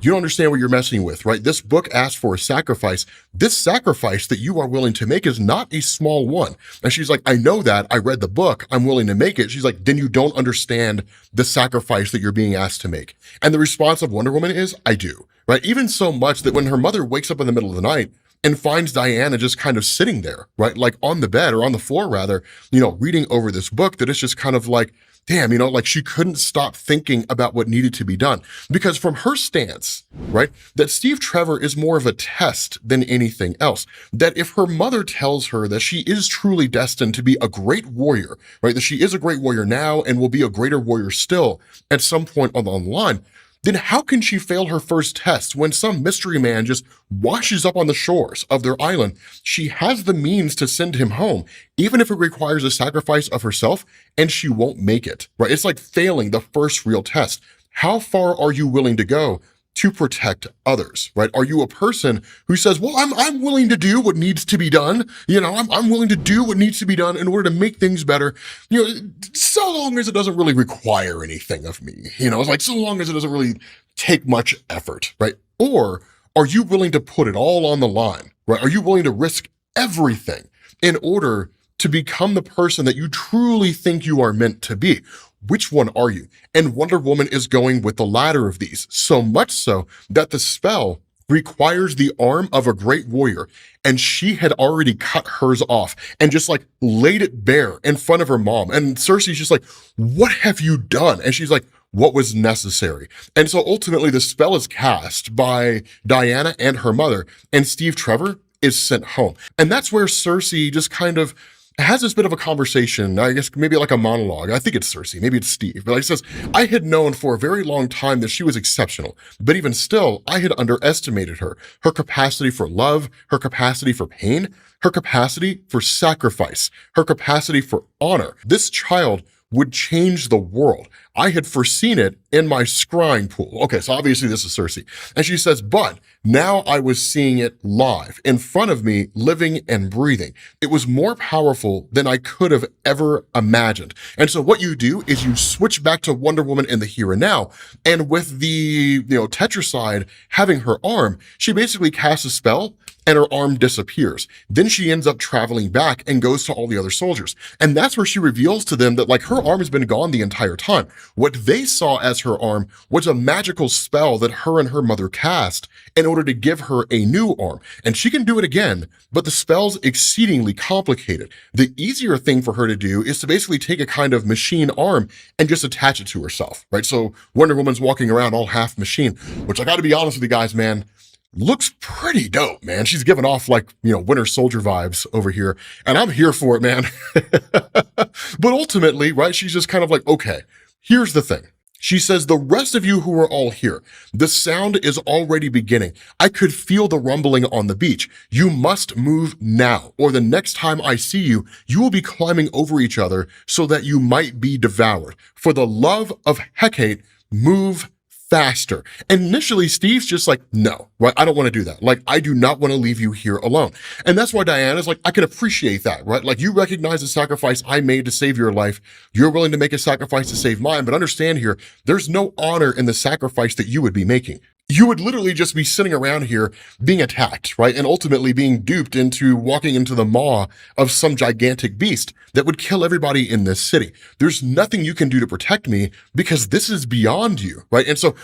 You don't understand what you're messing with, right? This book asks for a sacrifice. This sacrifice that you are willing to make is not a small one. And she's like, I know that. I read the book. I'm willing to make it. She's like, then you don't understand the sacrifice that you're being asked to make. And the response of Wonder Woman is, I do. Right? Even so much that when her mother wakes up in the middle of the night and finds Diana just kind of sitting there, right? Like on the bed or on the floor rather, reading over this book, that it's just kind of like, damn, like she couldn't stop thinking about what needed to be done. Because from her stance, right, that Steve Trevor is more of a test than anything else. That if her mother tells her that she is truly destined to be a great warrior, right, that she is a great warrior now and will be a greater warrior still at some point on the line, then how can she fail her first test when some mystery man just washes up on the shores of their island? She has the means to send him home, even if it requires a sacrifice of herself, and she won't make it, right? It's like failing the first real test. How far are you willing to go to protect others, right? Are you a person who says, well, I'm willing to do what needs to be done. I'm willing to do what needs to be done in order to make things better, so long as it doesn't really require anything of me, it's like, so long as it doesn't really take much effort, right? Or are you willing to put it all on the line, right? Are you willing to risk everything in order to become the person that you truly think you are meant to be? Which one are you? And Wonder Woman is going with the latter of these, so much so that the spell requires the arm of a great warrior, and she had already cut hers off and just like laid it bare in front of her mom. And Cersei's just like, what have you done? And she's like, what was necessary? And so ultimately the spell is cast by Diana and her mother, and Steve Trevor is sent home. And that's where Cersei just kind of has this bit of a conversation, I guess maybe like a monologue. I think it's Cersei, maybe it's Steve, but he says, I had known for a very long time that she was exceptional, but even still, I had underestimated her. Her capacity for love, her capacity for pain, her capacity for sacrifice, her capacity for honor. This child would change the world. I had foreseen it in my scrying pool. Okay, so obviously this is Cersei. And she says, but now I was seeing it live in front of me, living and breathing. It was more powerful than I could have ever imagined. And so what you do is you switch back to Wonder Woman in the here and now. And with the, Tetricide having her arm, she basically casts a spell and her arm disappears. Then she ends up traveling back and goes to all the other soldiers. And that's where she reveals to them that like her arm has been gone the entire time. What they saw as her arm was a magical spell that her and her mother cast in order to give her a new arm. And she can do it again, but the spell's exceedingly complicated. The easier thing for her to do is to basically take a kind of machine arm and just attach it to herself, right? So Wonder Woman's walking around all half machine, which I gotta be honest with you guys, man, looks pretty dope, man. She's giving off like, Winter Soldier vibes over here, and I'm here for it, man. But ultimately, right, she's just kind of like, okay, here's the thing. She says, the rest of you who are all here, the sound is already beginning. I could feel the rumbling on the beach. You must move now, or the next time I see you, you will be climbing over each other so that you might be devoured. For the love of Hecate, move faster. And initially, Steve's just like, no, right? I don't want to do that. Like, I do not want to leave you here alone. And that's why Diana's like, I can appreciate that, right? Like, you recognize the sacrifice I made to save your life. You're willing to make a sacrifice to save mine. But understand here, there's no honor in the sacrifice that you would be making. You would literally just be sitting around here being attacked, right? And ultimately being duped into walking into the maw of some gigantic beast that would kill everybody in this city. There's nothing you can do to protect me because this is beyond you, right? And so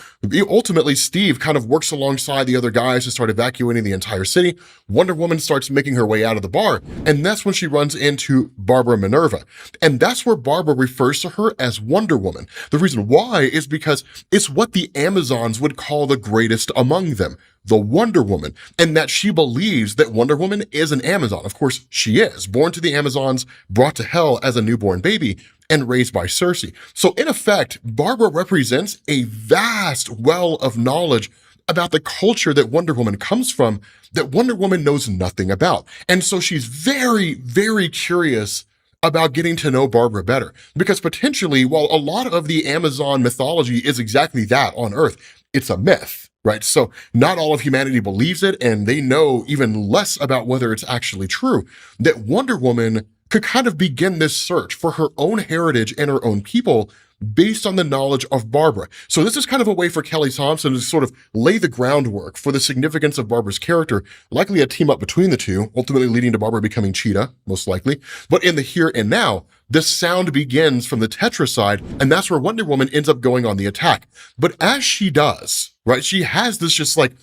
ultimately Steve kind of works alongside the other guys to start evacuating the entire city. Wonder Woman starts making her way out of the bar, and that's when she runs into Barbara Minerva. And that's where Barbara refers to her as Wonder Woman. The reason why is because it's what the Amazons would call the greatest among them, the Wonder Woman, and that she believes that Wonder Woman is an Amazon. Of course, she is, born to the Amazons, brought to hell as a newborn baby, and raised by Cersei. So in effect, Barbara represents a vast well of knowledge about the culture that Wonder Woman comes from, that Wonder Woman knows nothing about. And so she's very, very curious about getting to know Barbara better, because potentially, while a lot of the Amazon mythology is exactly that on Earth, it's a myth, right? So not all of humanity believes it, and they know even less about whether it's actually true, that Wonder Woman could kind of begin this search for her own heritage and her own people based on the knowledge of Barbara. So this is kind of a way for Kelly Thompson to sort of lay the groundwork for the significance of Barbara's character, likely a team up between the two, ultimately leading to Barbara becoming Cheetah, most likely. But in the here and now, the sound begins from the Tetricide, and that's where Wonder Woman ends up going on the attack. But as she does, right, she has this just like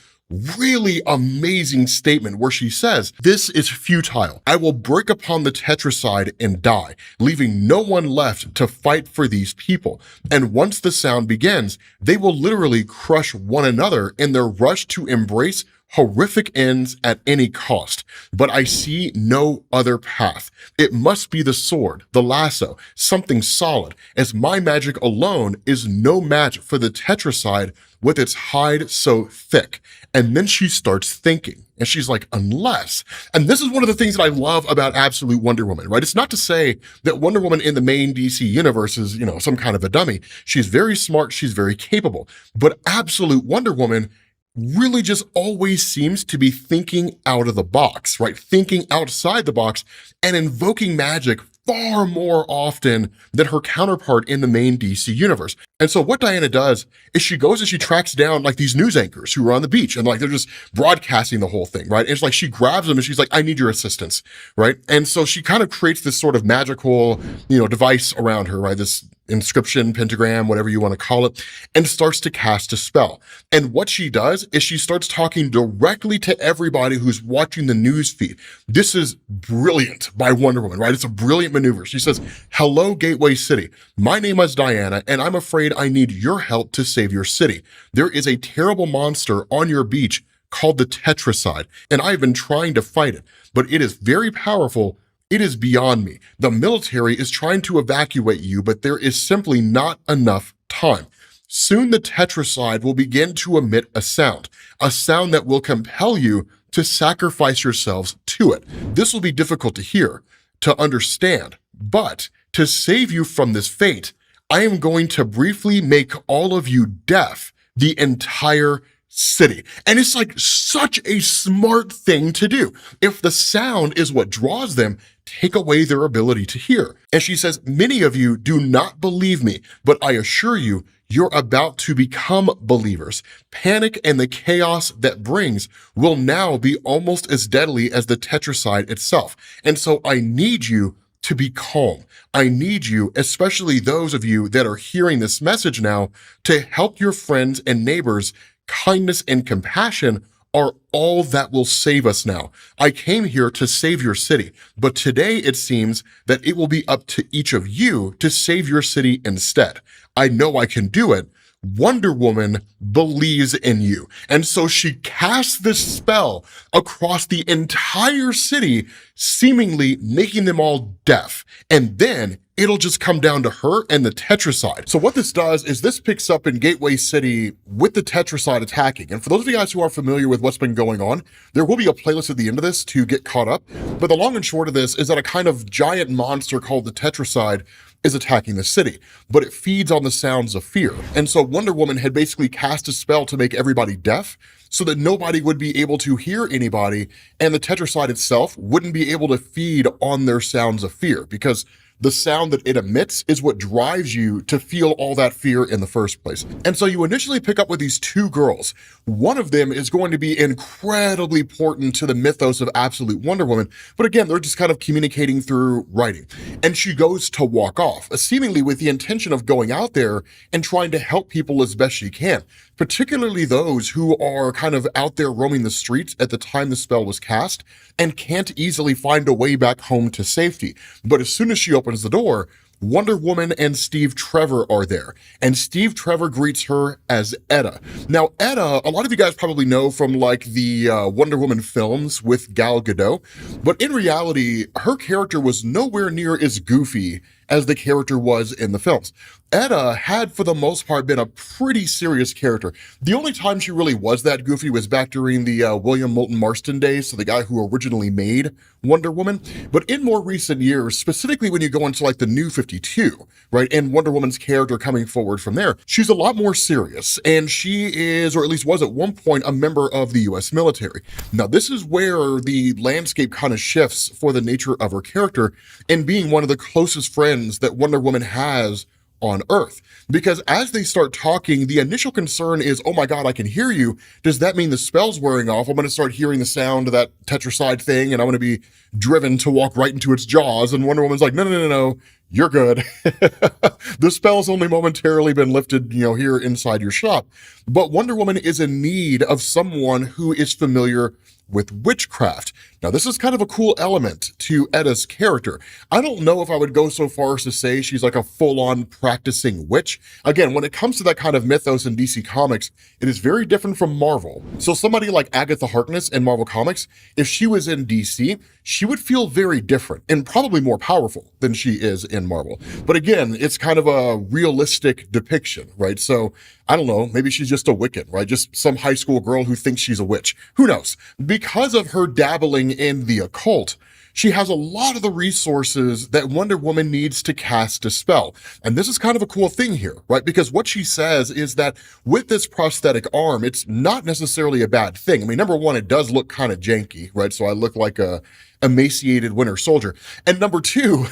really amazing statement where she says, this is futile. I will break upon the Tetricide and die, leaving no one left to fight for these people. And once the sound begins, they will literally crush one another in their rush to embrace horrific ends at any cost. But I see no other path. It must be the sword, the lasso, something solid, as my magic alone is no match for the Tetricide with its hide so thick. And then she starts thinking, and she's like, unless, and this is one of the things that I love about Absolute Wonder Woman, right? It's not to say that Wonder Woman in the main DC universe is, some kind of a dummy. She's very smart. She's very capable, but Absolute Wonder Woman really just always seems to be thinking out of the box, right? Thinking outside the box and invoking magic far more often than her counterpart in the main DC universe. And so what Diana does is she goes and she tracks down like these news anchors who are on the beach and like they're just broadcasting the whole thing, right? And it's like she grabs them and she's like, I need your assistance, right? And so she kind of creates this sort of magical, device around her, right? This inscription, pentagram, whatever you want to call it, and starts to cast a spell. And what she does is she starts talking directly to everybody who's watching the news feed. This is brilliant by Wonder Woman, right? It's a brilliant maneuver. She says, hello, Gateway City. My name is Diana, and I'm afraid I need your help to save your city. There is a terrible monster on your beach called the Tetricide, and I've been trying to fight it, but it is very powerful It is beyond me. The military is trying to evacuate you, but there is simply not enough time. Soon the tetracide will begin to emit a sound that will compel you to sacrifice yourselves to it. This will be difficult to hear, to understand, but to save you from this fate, I am going to briefly make all of you deaf, the entire city. And it's like such a smart thing to do. If the sound is what draws them, take away their ability to hear. And she says, many of you do not believe me, but I assure you, you're about to become believers. Panic and the chaos that brings will now be almost as deadly as the tetracide itself. And so I need you to be calm. I need you, especially those of you that are hearing this message now, to help your friends and neighbors. Kindness and compassion are all that will save us now. I came here to save your city, but today it seems that it will be up to each of you to save your city instead. I know I can do it. Wonder Woman believes in you. And so she casts this spell across the entire city, seemingly making them all deaf. And then it'll just come down to her and the tetracide. So what this does is this picks up in Gateway City with the tetracide attacking. And for those of you guys who are familiar with what's been going on, there will be a playlist at the end of this to get caught up. But the long and short of this is that a kind of giant monster called the tetracide is attacking the city, but it feeds on the sounds of fear. And so Wonder Woman had basically cast a spell to make everybody deaf so that nobody would be able to hear anybody, and the tetracide itself wouldn't be able to feed on their sounds of fear, because the sound that it emits is what drives you to feel all that fear in the first place. And so you initially pick up with these two girls. One of them is going to be incredibly important to the mythos of Absolute Wonder Woman, but again, they're just kind of communicating through writing. And she goes to walk off, seemingly with the intention of going out there and trying to help people as best she can, particularly those who are kind of out there roaming the streets at the time the spell was cast and can't easily find a way back home to safety. But as soon as she opens the door, Wonder Woman and Steve Trevor are there, and Steve Trevor greets her as Etta. Now, Etta, a lot of you guys probably know from like the Wonder Woman films with Gal Gadot, but in reality, her character was nowhere near as goofy as the character was in the films. Etta had, for the most part, been a pretty serious character. The only time she really was that goofy was back during the William Moulton Marston days, so the guy who originally made Wonder Woman. But in more recent years, specifically when you go into like the New 52, right, and Wonder Woman's character coming forward from there, she's a lot more serious, and she is, or at least was at one point, a member of the US military. Now, this is where the landscape kind of shifts for the nature of her character, and being one of the closest friends that Wonder Woman has on Earth. Because as they start talking, the initial concern is, oh my God, I can hear you. Does that mean the spell's wearing off? I'm going to start hearing the sound of that tetracide thing, and I'm going to be driven to walk right into its jaws. And Wonder Woman's like, no, you're good. The spell's only momentarily been lifted, here inside your shop. But Wonder Woman is in need of someone who is familiar with witchcraft. Now, this is kind of a cool element to Etta's character. I don't know if I would go so far as to say she's like a full-on practicing witch. Again, when it comes to that kind of mythos in DC Comics, it is very different from Marvel. So somebody like Agatha Harkness in Marvel Comics, if she was in DC, she would feel very different and probably more powerful than she is in Marvel. But again, it's kind of a realistic depiction, right? So I don't know, maybe she's just a Wiccan, right? Just some high school girl who thinks she's a witch. Who knows? Because of her dabbling in the occult, she has a lot of the resources that Wonder Woman needs to cast a spell. And this is kind of a cool thing here, right? Because what she says is that with this prosthetic arm, it's not necessarily a bad thing. I mean, number one, it does look kind of janky, right? So I look like a emaciated Winter Soldier. And number two,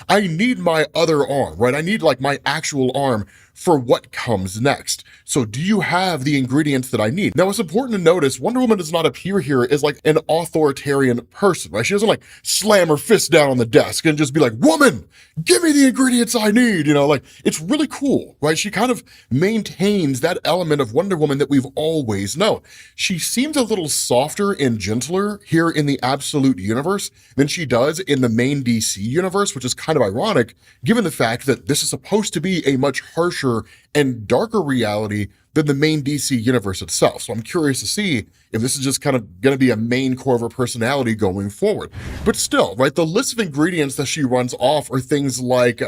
I need my other arm, right? I need like my actual arm for what comes next. So do you have the ingredients that I need? Now, it's important to notice Wonder Woman does not appear here as like an authoritarian person, right? She doesn't like slam her fist down on the desk and just be like, woman, give me the ingredients I need. Like it's really cool, right? She kind of maintains that element of Wonder Woman that we've always known. She seems a little softer and gentler here in the Absolute Universe. universe than she does in the main DC universe, which is kind of ironic given the fact that this is supposed to be a much harsher and darker reality than the main DC universe itself. So I'm curious to see if this is just kind of going to be a main core of her personality going forward. But still, right, the list of ingredients that she runs off are things like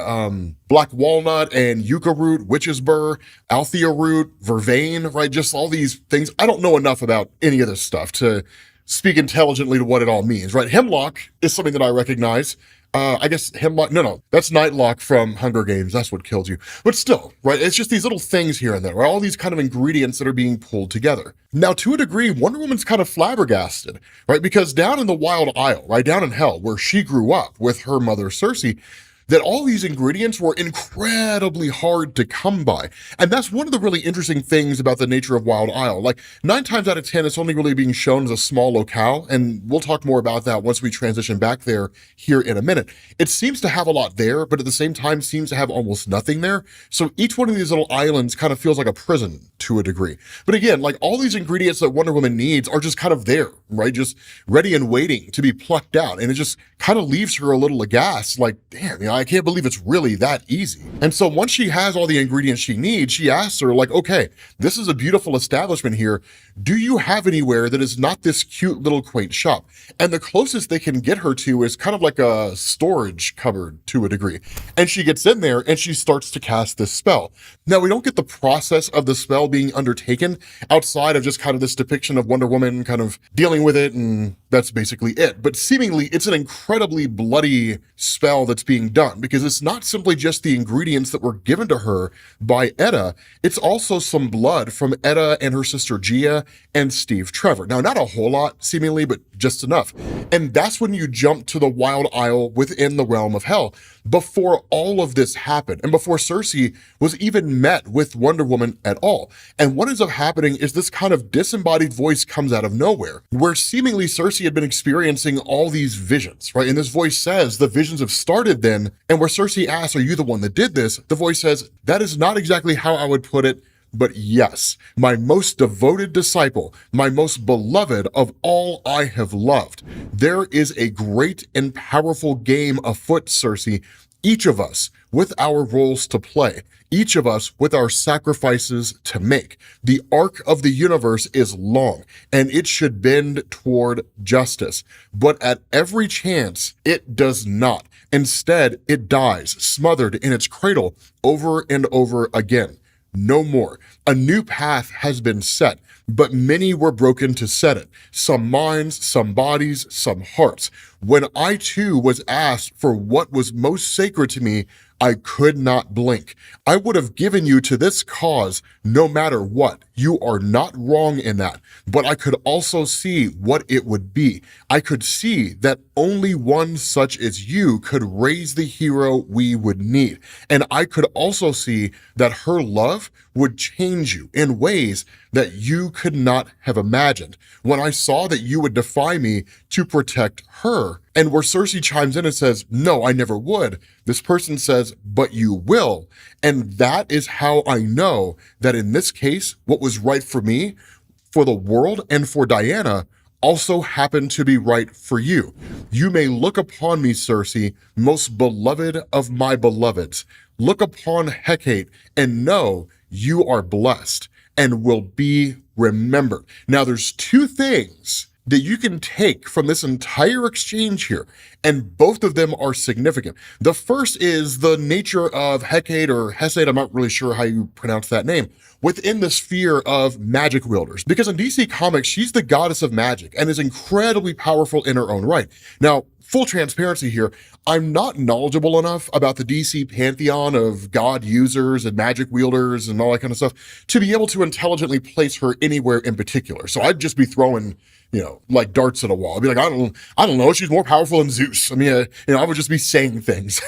black walnut and yucca root, witch's burr, althea root, vervain, right? Just all these things. I don't know enough about any of this stuff to speak intelligently to what it all means, right? Hemlock is something that I recognize. I guess hemlock, no, that's Nightlock from Hunger Games. That's what killed you. But still, right, it's just these little things here and there, right? All these kind of ingredients that are being pulled together. Now, to a degree, Wonder Woman's kind of flabbergasted, right? Because down in the Wild Isle, right, down in Hell, where she grew up with her mother Cersei, that all these ingredients were incredibly hard to come by. And that's one of the really interesting things about the nature of Wild Isle. Like 9 times out of 10, it's only really being shown as a small locale. And we'll talk more about that once we transition back there here in a minute. It seems to have a lot there, but at the same time seems to have almost nothing there. So each one of these little islands kind of feels like a prison to a degree. But again, like all these ingredients that Wonder Woman needs are just kind of there, right? Just ready and waiting to be plucked out. And it just kind of leaves her a little aghast, like, damn, I can't believe it's really that easy. And so once she has all the ingredients she needs, she asks her, like, okay, this is a beautiful establishment here. Do you have anywhere that is not this cute little quaint shop? And the closest they can get her to is kind of like a storage cupboard to a degree. And she gets in there and she starts to cast this spell. Now, we don't get the process of the spell being undertaken outside of just kind of this depiction of Wonder Woman kind of dealing with it, and that's basically it. But seemingly, it's an incredibly bloody spell that's being done, because it's not simply just the ingredients that were given to her by Etta, it's also some blood from Etta and her sister Gia and Steve Trevor. Now, not a whole lot, seemingly, but just enough. And that's when you jump to the Wild Isle within the realm of Hell, before all of this happened, and before Cersei was even met with Wonder Woman at all. And what ends up happening is this kind of disembodied voice comes out of nowhere, where seemingly Cersei had been experiencing all these visions, right? And this voice says the visions have started then, and where Cersei asks, are you the one that did this? The voice says, that is not exactly how I would put it, but yes, my most devoted disciple, my most beloved of all I have loved. There is a great and powerful game afoot, Cersei, each of us with our roles to play, each of us with our sacrifices to make. The arc of the universe is long, and it should bend toward justice. But at every chance, it does not. Instead, it dies, smothered in its cradle over and over again. No more. A new path has been set, but many were broken to set it. Some minds, some bodies, some hearts. When I too was asked for what was most sacred to me, I could not blink. I would have given you to this cause no matter what. You are not wrong in that. But I could also see what it would be. I could see that only one such as you could raise the hero we would need. And I could also see that her love would change you in ways that you could not have imagined. When I saw that you would defy me to protect her, and where Cersei chimes in and says, no, I never would, this person says, but you will. And that is how I know that in this case, what was right for me, for the world, and for Diana also happened to be right for you. You may look upon me, Cersei, most beloved of my beloveds. Look upon Hecate and know you are blessed and will be remembered. Now, there's two things that you can take from this entire exchange here, and both of them are significant. The first is the nature of Hecate, or Hesate, I'm not really sure how you pronounce that name, within the sphere of magic wielders. Because in DC Comics, she's the goddess of magic and is incredibly powerful in her own right. Now, full transparency here, I'm not knowledgeable enough about the DC pantheon of god users and magic wielders and all that kind of stuff to be able to intelligently place her anywhere in particular. So I'd just be throwing, like darts at a wall. I'd be like, I don't know. She's more powerful than Zeus. I mean, I would just be saying things.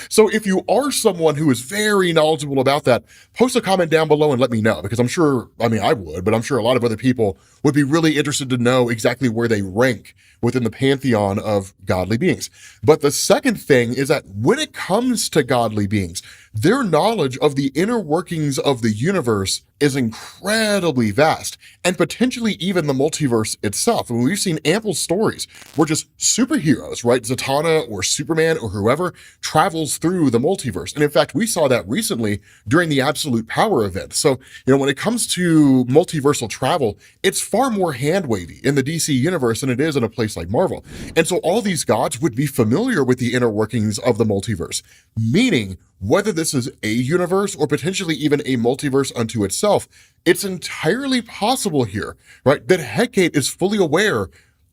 So if you are someone who is very knowledgeable about that, post a comment down below and let me know, because I'm sure, I would, but I'm sure a lot of other people would be really interested to know exactly where they rank within the pantheon of godly beings. But the second thing is that when it comes to godly beings, their knowledge of the inner workings of the universe is incredibly vast, and potentially even the multiverse itself. And we've seen ample stories where just superheroes, right, Zatanna or Superman or whoever, travels through the multiverse. And in fact, we saw that recently during the Absolute Power event. So, when it comes to multiversal travel, it's far more hand-wavy in the DC universe than it is in a place like Marvel. And so all these gods would be familiar with the inner workings of the multiverse, meaning whether this is a universe or potentially even a multiverse unto itself, it's entirely possible here, right, that Hecate is fully aware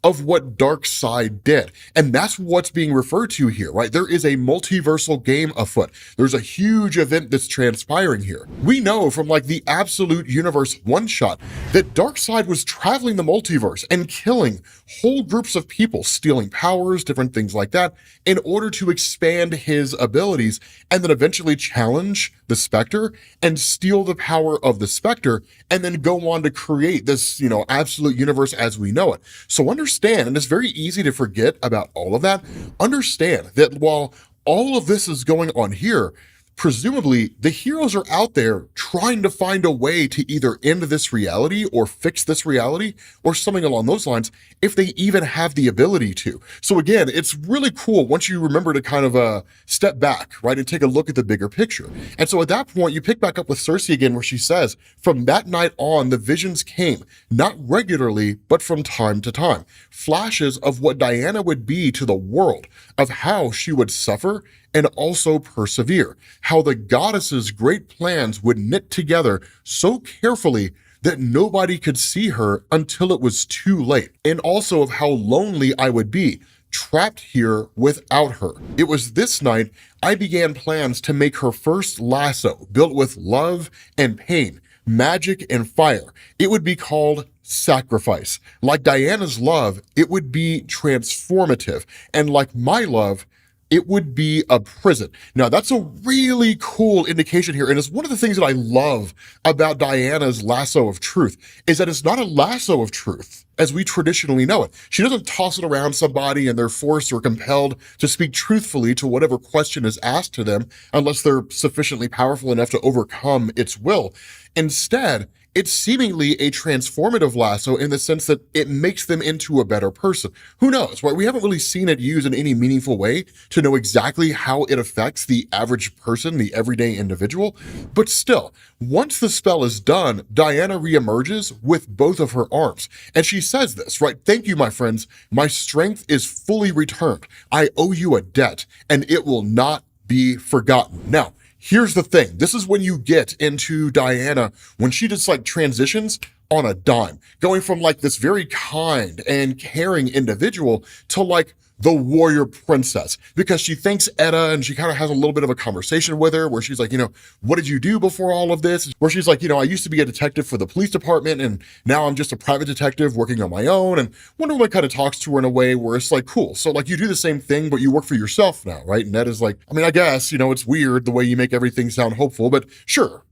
of what Darkseid did. And that's what's being referred to here, right? There is a multiversal game afoot. There's a huge event that's transpiring here. We know from like the Absolute Universe one-shot that Darkseid was traveling the multiverse and killing whole groups of people, stealing powers, different things like that, in order to expand his abilities and then eventually challenge the Spectre and steal the power of the Spectre and then go on to create this, absolute universe as we know it. So understand, and it's very easy to forget about all of that, understand that while all of this is going on here, presumably the heroes are out there trying to find a way to either end this reality or fix this reality or something along those lines, if they even have the ability to. So again, it's really cool once you remember to kind of step back, right, and take a look at the bigger picture. And so at that point, you pick back up with Cersei again, where she says, from that night on, the visions came, not regularly, but from time to time. Flashes of what Diana would be to the world, of how she would suffer and also persevere, how the goddess's great plans would knit together so carefully that nobody could see her until it was too late, and also of how lonely I would be, trapped here without her. It was this night I began plans to make her first lasso, built with love and pain, magic and fire. It would be called Sacrifice. Like Diana's love, it would be transformative, and like my love, it would be a prison. Now, that's a really cool indication here, and it's one of the things that I love about Diana's lasso of truth, is that it's not a lasso of truth as we traditionally know it. She doesn't toss it around somebody and they're forced or compelled to speak truthfully to whatever question is asked to them unless they're sufficiently powerful enough to overcome its will. Instead, it's seemingly a transformative lasso in the sense that it makes them into a better person. Who knows, right? We haven't really seen it used in any meaningful way to know exactly how it affects the average person, the everyday individual. But still, once the spell is done, Diana reemerges with both of her arms. And she says this, right? Thank you, my friends. My strength is fully returned. I owe you a debt, and it will not be forgotten. Now, here's the thing. This is when you get into Diana, when she just like transitions on a dime, going from like this very kind and caring individual to like the warrior princess, because she thanks Etta and she kind of has a little bit of a conversation with her where she's like, what did you do before all of this? Where she's like, I used to be a detective for the police department and now I'm just a private detective working on my own. And Wonder Woman kind of talks to her in a way where it's like, cool. So like you do the same thing, but you work for yourself now, right? And Etta's like, I guess, it's weird the way you make everything sound hopeful, but sure,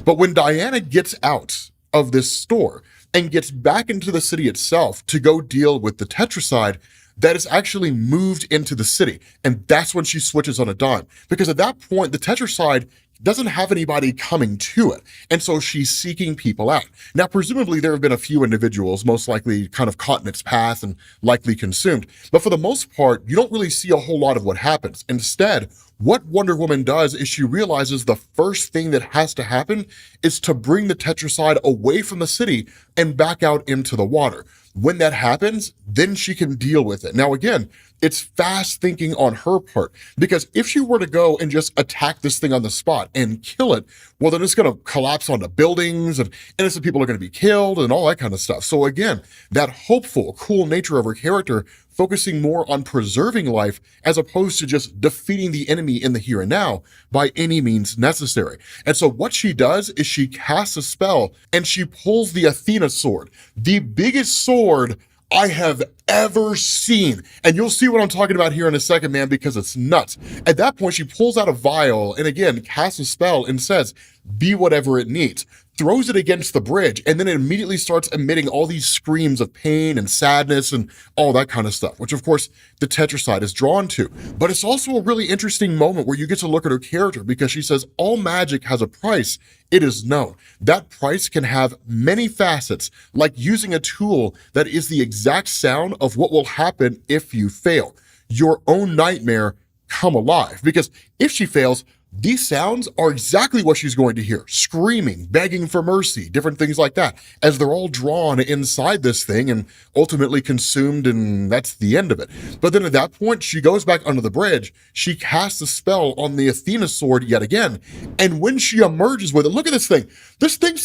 But when Diana gets out of this store and gets back into the city itself to go deal with the Tetracide, that is actually moved into the city. And that's when she switches on a dime. Because at that point, the Tetracide doesn't have anybody coming to it. And so she's seeking people out. Now, presumably there have been a few individuals most likely kind of caught in its path and likely consumed. But for the most part, you don't really see a whole lot of what happens. Instead, what Wonder Woman does is she realizes the first thing that has to happen is to bring the Tetracide away from the city and back out into the water. When that happens, then she can deal with it. Now, again, it's fast thinking on her part, because if she were to go and just attack this thing on the spot and kill it, well, then it's going to collapse onto buildings and innocent people are going to be killed and all that kind of stuff. So again, that hopeful, cool nature of her character, focusing more on preserving life as opposed to just defeating the enemy in the here and now by any means necessary. And so what she does is she casts a spell and she pulls the Athena sword, the biggest sword I have ever seen. And you'll see what I'm talking about here in a second, man, because it's nuts. At that point, she pulls out a vial and again casts a spell and says, be whatever it needs, throws it against the bridge, and then it immediately starts emitting all these screams of pain and sadness and all that kind of stuff, which of course the Tetracide is drawn to. But it's also a really interesting moment where you get to look at her character because she says, all magic has a price. It is known. That price can have many facets, like using a tool that is the exact sound of what will happen if you fail. Your own nightmare come alive. Because if she fails, these sounds are exactly what she's going to hear. Screaming, begging for mercy, different things like that, as they're all drawn inside this thing and ultimately consumed, and that's the end of it. But then at that point, she goes back under the bridge, she casts a spell on the Athena sword yet again, and when she emerges with it, look at this thing. This thing's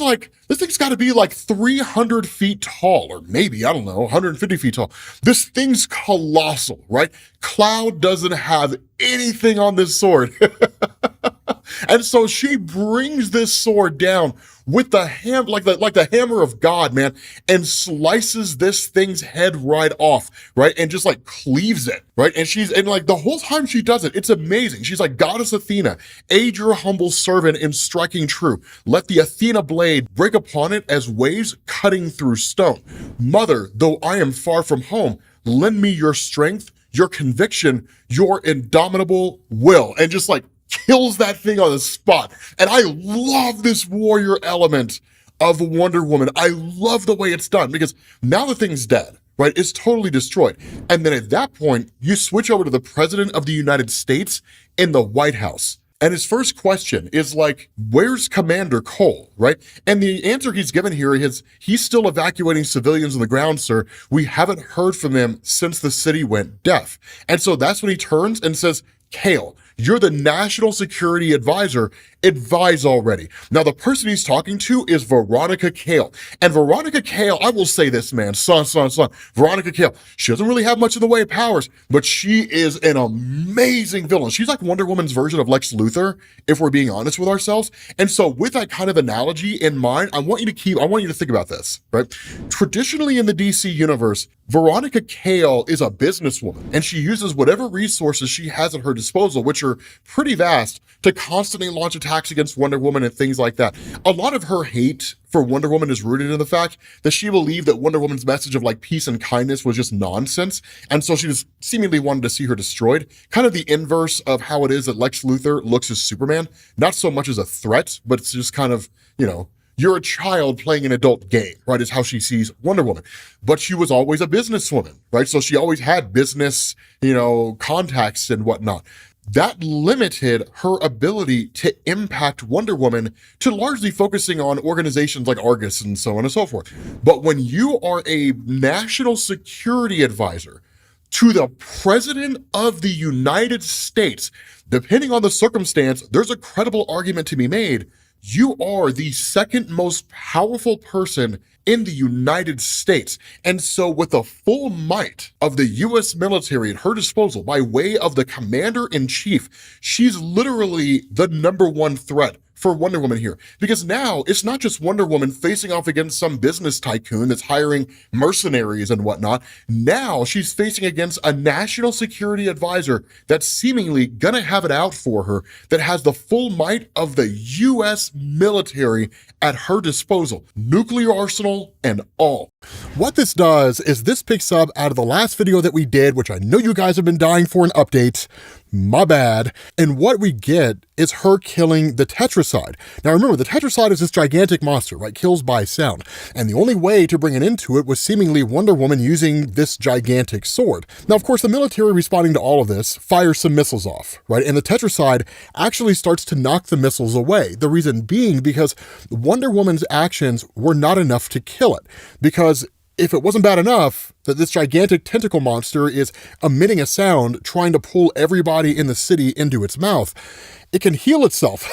got to be like 300 feet tall, or maybe, I don't know, 150 feet tall. This thing's colossal, right? Cloud doesn't have anything on this sword. And so she brings this sword down with the like the hammer of God, man, and slices this thing's head right off, right? And just like cleaves it, right? And like the whole time she does it, it's amazing. She's like, Goddess Athena, aid your humble servant in striking true. Let the Athena blade break upon it as waves cutting through stone. Mother, though I am far from home, lend me your strength, your conviction, your indomitable will. And just like kills that thing on the spot. And I love this warrior element of Wonder Woman. I love the way it's done because now the thing's dead, right? It's totally destroyed. And then at that point, you switch over to the President of the United States in the White House. And his first question is like, where's Commander Cole, right? And the answer he's given here is, he's still evacuating civilians on the ground, sir. We haven't heard from them since the city went deaf. And so that's when he turns and says, Kale, you're the national security advisor. Advise already. Now, the person he's talking to is Veronica Cale. And Veronica Cale, I will say this, man, son. Veronica Cale, she doesn't really have much in the way of powers, but she is an amazing villain. She's like Wonder Woman's version of Lex Luthor, if we're being honest with ourselves. And so with that kind of analogy in mind, I want you to think about this, right? Traditionally in the DC universe, Veronica Cale is a businesswoman, and she uses whatever resources she has at her disposal, which are pretty vast, to constantly launch attacks against Wonder Woman and things like that. A lot of her hate for Wonder Woman is rooted in the fact that she believed that Wonder Woman's message of like peace and kindness was just nonsense. And so she just seemingly wanted to see her destroyed. Kind of the inverse of how it is that Lex Luthor looks as Superman, not so much as a threat, but it's just kind of, you're a child playing an adult game, right? Is how she sees Wonder Woman. But she was always a businesswoman, right? So she always had business, contacts and whatnot. That limited her ability to impact Wonder Woman to largely focusing on organizations like Argus and so on and so forth. But when you are a national security advisor to the President of the United States, depending on the circumstance, there's a credible argument to be made. You are the second most powerful person in the United States. And so with the full might of the US military at her disposal by way of the commander-in-chief, she's literally the number one threat for Wonder Woman here. Because now it's not just Wonder Woman facing off against some business tycoon that's hiring mercenaries and whatnot. Now she's facing against a national security advisor that's seemingly gonna have it out for her, that has the full might of the US military at her disposal, nuclear arsenal and all. What this does is this picks up out of the last video that we did, which I know you guys have been dying for an update. My bad. And what we get is her killing the Tetracide. Now remember, the Tetracide is this gigantic monster, right? Kills by sound. And the only way to bring an end to it was seemingly Wonder Woman using this gigantic sword. Now, of course, the military responding to all of this fires some missiles off, right? And the Tetracide actually starts to knock the missiles away. The reason being because Wonder Woman's actions were not enough to kill it. Because if it wasn't bad enough that this gigantic tentacle monster is emitting a sound trying to pull everybody in the city into its mouth, it can heal itself.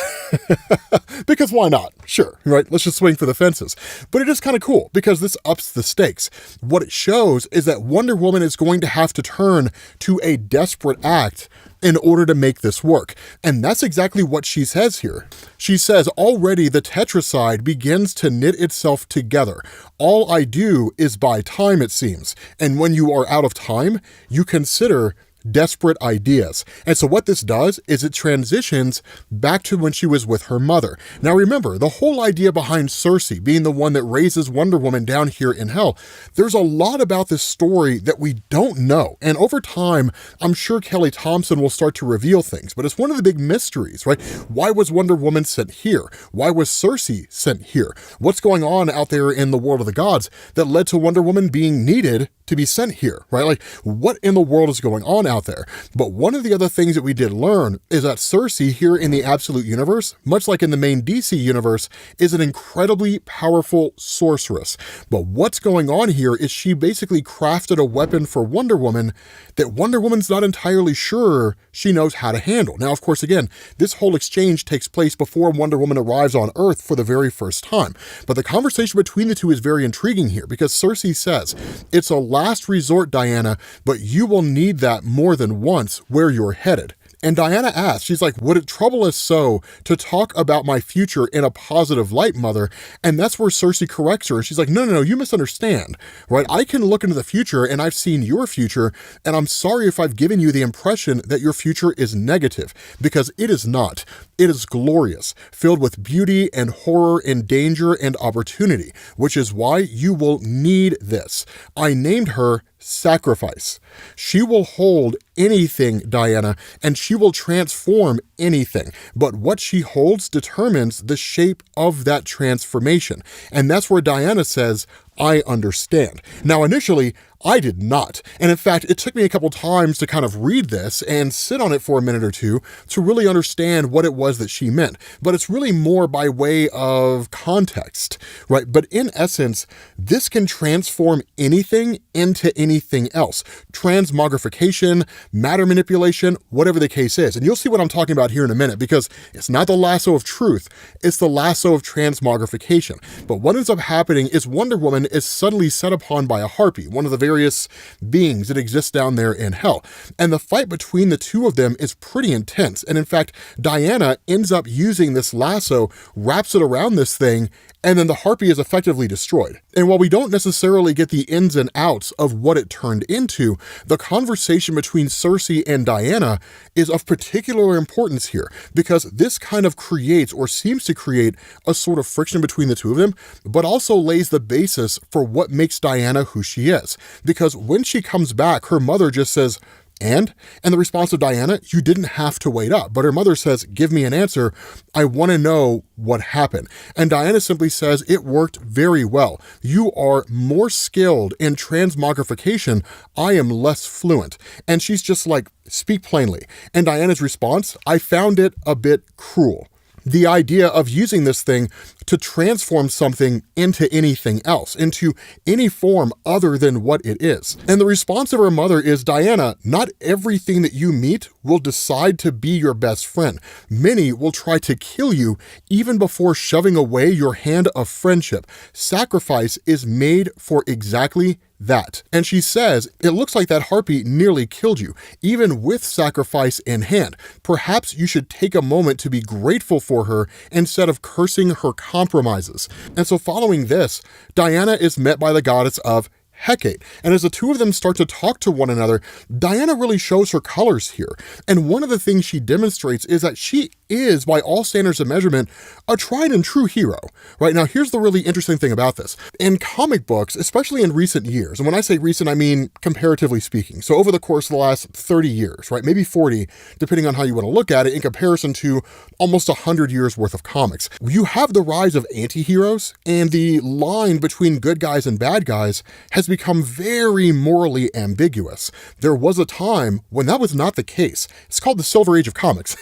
Because why not? Sure, right? Let's just swing for the fences. But it is kind of cool because this ups the stakes. What it shows is that Wonder Woman is going to have to turn to a desperate act in order to make this work. And that's exactly what she says here. She says, already the Tetracide begins to knit itself together. All I do is buy time, it seems. And when you are out of time, you consider desperate ideas. And so what this does is it transitions back to when she was with her mother. Now remember, the whole idea behind Circe being the one that raises Wonder Woman down here in hell, there's a lot about this story that we don't know. And over time, I'm sure Kelly Thompson will start to reveal things, but it's one of the big mysteries, right? Why was Wonder Woman sent here? Why was Circe sent here? What's going on out there in the world of the gods that led to Wonder Woman being needed to be sent here, right? Like, what in the world is going on out there? But one of the other things that we did learn is that Circe here in the Absolute Universe, much like in the main DC universe, is an incredibly powerful sorceress. But what's going on here is she basically crafted a weapon for Wonder Woman that Wonder Woman's not entirely sure she knows how to handle. Now, of course, again, this whole exchange takes place before Wonder Woman arrives on Earth for the very first time. But the conversation between the two is very intriguing here because Circe says, "It's a last resort, Diana, but you will need that more than once where you're headed." And Diana asks, she's like, "Would it trouble us so to talk about my future in a positive light, Mother?" And that's where Circe corrects her. And she's like, no, you misunderstand, right? I can look into the future and I've seen your future, and I'm sorry if I've given you the impression that your future is negative, because it is not. It is glorious, filled with beauty and horror and danger and opportunity, which is why you will need this. I named her Sacrifice. She will hold anything, Diana, and she will transform anything. But what she holds determines the shape of that transformation. And that's where Diana says, "I understand." Now, initially, I did not. And in fact, it took me a couple times to kind of read this and sit on it for a minute or two to really understand what it was that she meant. But it's really more by way of context, right? But in essence, this can transform anything into anything else. Transmogrification, matter manipulation, whatever the case is. And you'll see what I'm talking about here in a minute, because it's not the lasso of truth, it's the lasso of transmogrification. But what ends up happening is Wonder Woman is suddenly set upon by a harpy, one of the various beings that exist down there in hell. And the fight between the two of them is pretty intense. And in fact, Diana ends up using this lasso, wraps it around this thing, and then the harpy is effectively destroyed. And while we don't necessarily get the ins and outs of what it turned into, the conversation between Circe and Diana is of particular importance here, because this kind of creates, or seems to create, a sort of friction between the two of them, but also lays the basis for what makes Diana who she is. Because when she comes back, her mother just says, And the response of Diana, "You didn't have to wait up." But her mother says, "Give me an answer. I want to know what happened." And Diana simply says, "It worked very well. You are more skilled in transmogrification. I am less fluent." And she's just like, "Speak plainly." And Diana's response, "I found it a bit cruel." The idea of using this thing to transform something into anything else, into any form other than what it is. And the response of her mother is, "Diana, not everything that you meet will decide to be your best friend. Many will try to kill you even before shoving away your hand of friendship. Sacrifice is made for exactly that." And she says, "It looks like that harpy nearly killed you, even with sacrifice in hand. Perhaps you should take a moment to be grateful for her instead of cursing her compromises." And so following this, Diana is met by the goddess of Hecate. And as the two of them start to talk to one another, Diana really shows her colors here. And one of the things she demonstrates is that she is, by all standards of measurement, a tried and true hero. Right now, here's the really interesting thing about this. In comic books, especially in recent years, and when I say recent, I mean comparatively speaking. So over the course of the last 30 years, right, maybe 40, depending on how you want to look at it, in comparison to almost 100 years worth of comics, you have the rise of anti-heroes, and the line between good guys and bad guys has become very morally ambiguous. There was a time when that was not the case. It's called the Silver Age of comics.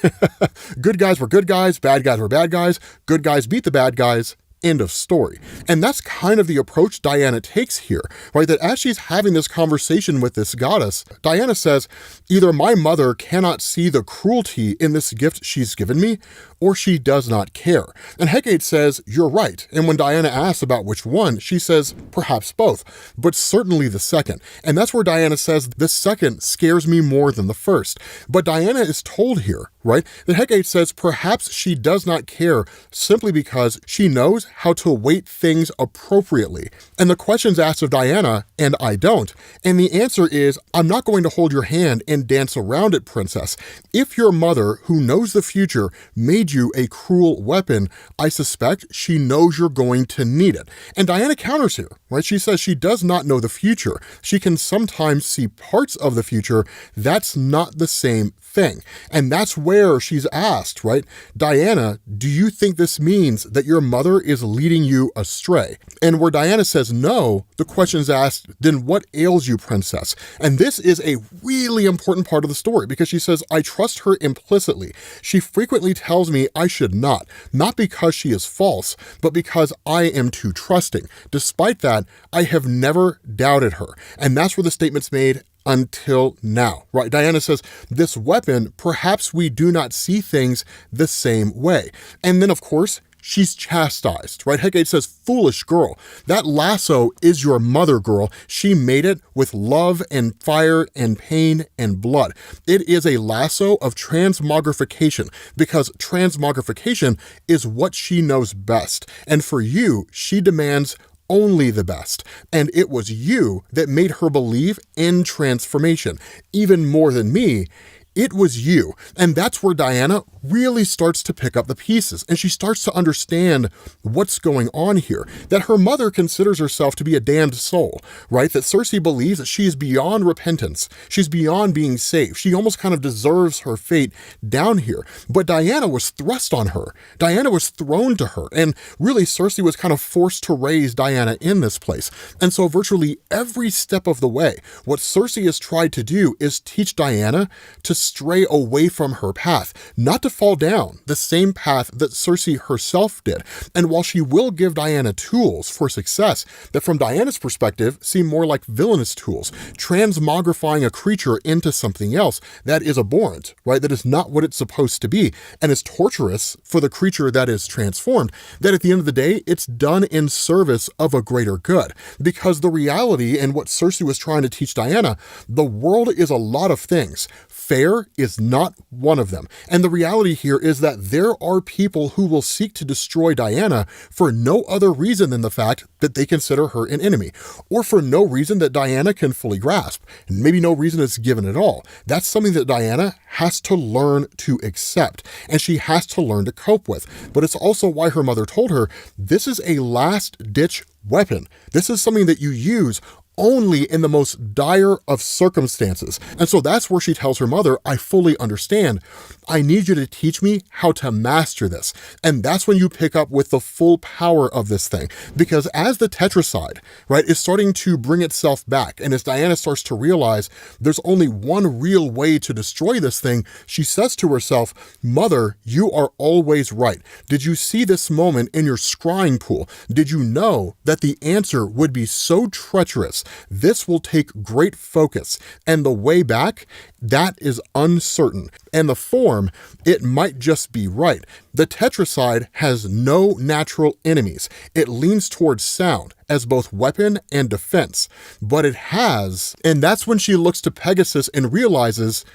Good guys were good guys, bad guys were bad guys, good guys beat the bad guys, end of story. And that's kind of the approach Diana takes here, right? That as she's having this conversation with this goddess, Diana says, "Either my mother cannot see the cruelty in this gift she's given me, or she does not care. And Hecate says, you're right. And when Diana asks about which one, she says, perhaps both, but certainly the second. And that's where Diana says, the second scares me more than the first. But Diana is told here, right, that Hecate says perhaps she does not care simply because she knows how to weight things appropriately. And the question's asked of Diana, and I don't. And the answer is, I'm not going to hold your hand and dance around it, princess. If your mother, who knows the future, made you a cruel weapon, I suspect she knows you're going to need it. And Diana counters here, right? She says she does not know the future. She can sometimes see parts of the future. That's not the same thing. And that's where she's asked, right? Diana, do you think this means that your mother is leading you astray? And where Diana says no, the question's asked, then what ails you, princess? And this is a really important part of the story because she says, I trust her implicitly. She frequently tells me I should not because she is false, but because I am too trusting. Despite that, I have never doubted her. And that's where the statement's made, until now, right? Diana says, this weapon, perhaps we do not see things the same way. And then, of course, she's chastised, right? Hecate says, foolish girl, that lasso is your mother, girl. She made it with love and fire and pain and blood. It is a lasso of transmogrification because transmogrification is what she knows best. And for you, she demands only the best. And it was you that made her believe in transformation. Even more than me, it was you. And that's where Diana really starts to pick up the pieces. And she starts to understand what's going on here. That her mother considers herself to be a damned soul, right? That Circe believes that she is beyond repentance. She's beyond being saved. She almost kind of deserves her fate down here. But Diana was thrust on her. Diana was thrown to her. And really, Circe was kind of forced to raise Diana in this place. And so virtually every step of the way, what Circe has tried to do is teach Diana to stray away from her path, not to fall down the same path that Circe herself did. And while she will give Diana tools for success that from Diana's perspective seem more like villainous tools, transmogrifying a creature into something else that is abhorrent, right? That is not what it's supposed to be and is torturous for the creature that is transformed, that at the end of the day, it's done in service of a greater good. Because the reality and what Circe was trying to teach Diana, the world is a lot of things. Fair is not one of them. And the reality here is that there are people who will seek to destroy Diana for no other reason than the fact that they consider her an enemy, or for no reason that Diana can fully grasp, and maybe no reason it's given at all. That's something that Diana has to learn to accept, and she has to learn to cope with. But it's also why her mother told her, this is a last-ditch weapon. This is something that you use only in the most dire of circumstances. And so that's where she tells her mother, I fully understand. I need you to teach me how to master this. And that's when you pick up with the full power of this thing. Because as the tetracide, right, is starting to bring itself back, and as Diana starts to realize there's only one real way to destroy this thing, she says to herself, Mother, you are always right. Did you see this moment in your scrying pool? Did you know that the answer would be so treacherous? This will take great focus, and the way back, that is uncertain. And the form, it might just be right. The tetracide has no natural enemies. It leans towards sound as both weapon and defense, but it has, and that's when she looks to Pegasus and realizes,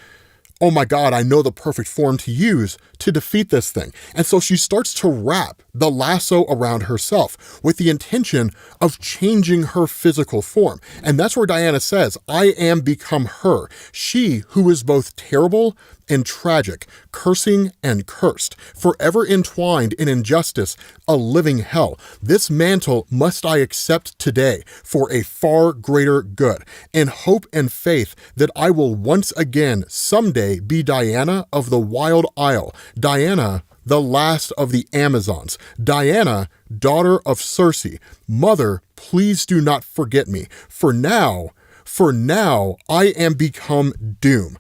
oh my God, I know the perfect form to use to defeat this thing. And so she starts to wrap the lasso around herself with the intention of changing her physical form. And that's where Diana says, I am become her, she who is both terrible and tragic, cursing and cursed, forever entwined in injustice, a living hell. This mantle must I accept today for a far greater good, in hope and faith that I will once again someday be Diana of the Wild Isle, Diana, the last of the Amazons, Diana, daughter of Circe. Mother, please do not forget me. For now, I am become doom.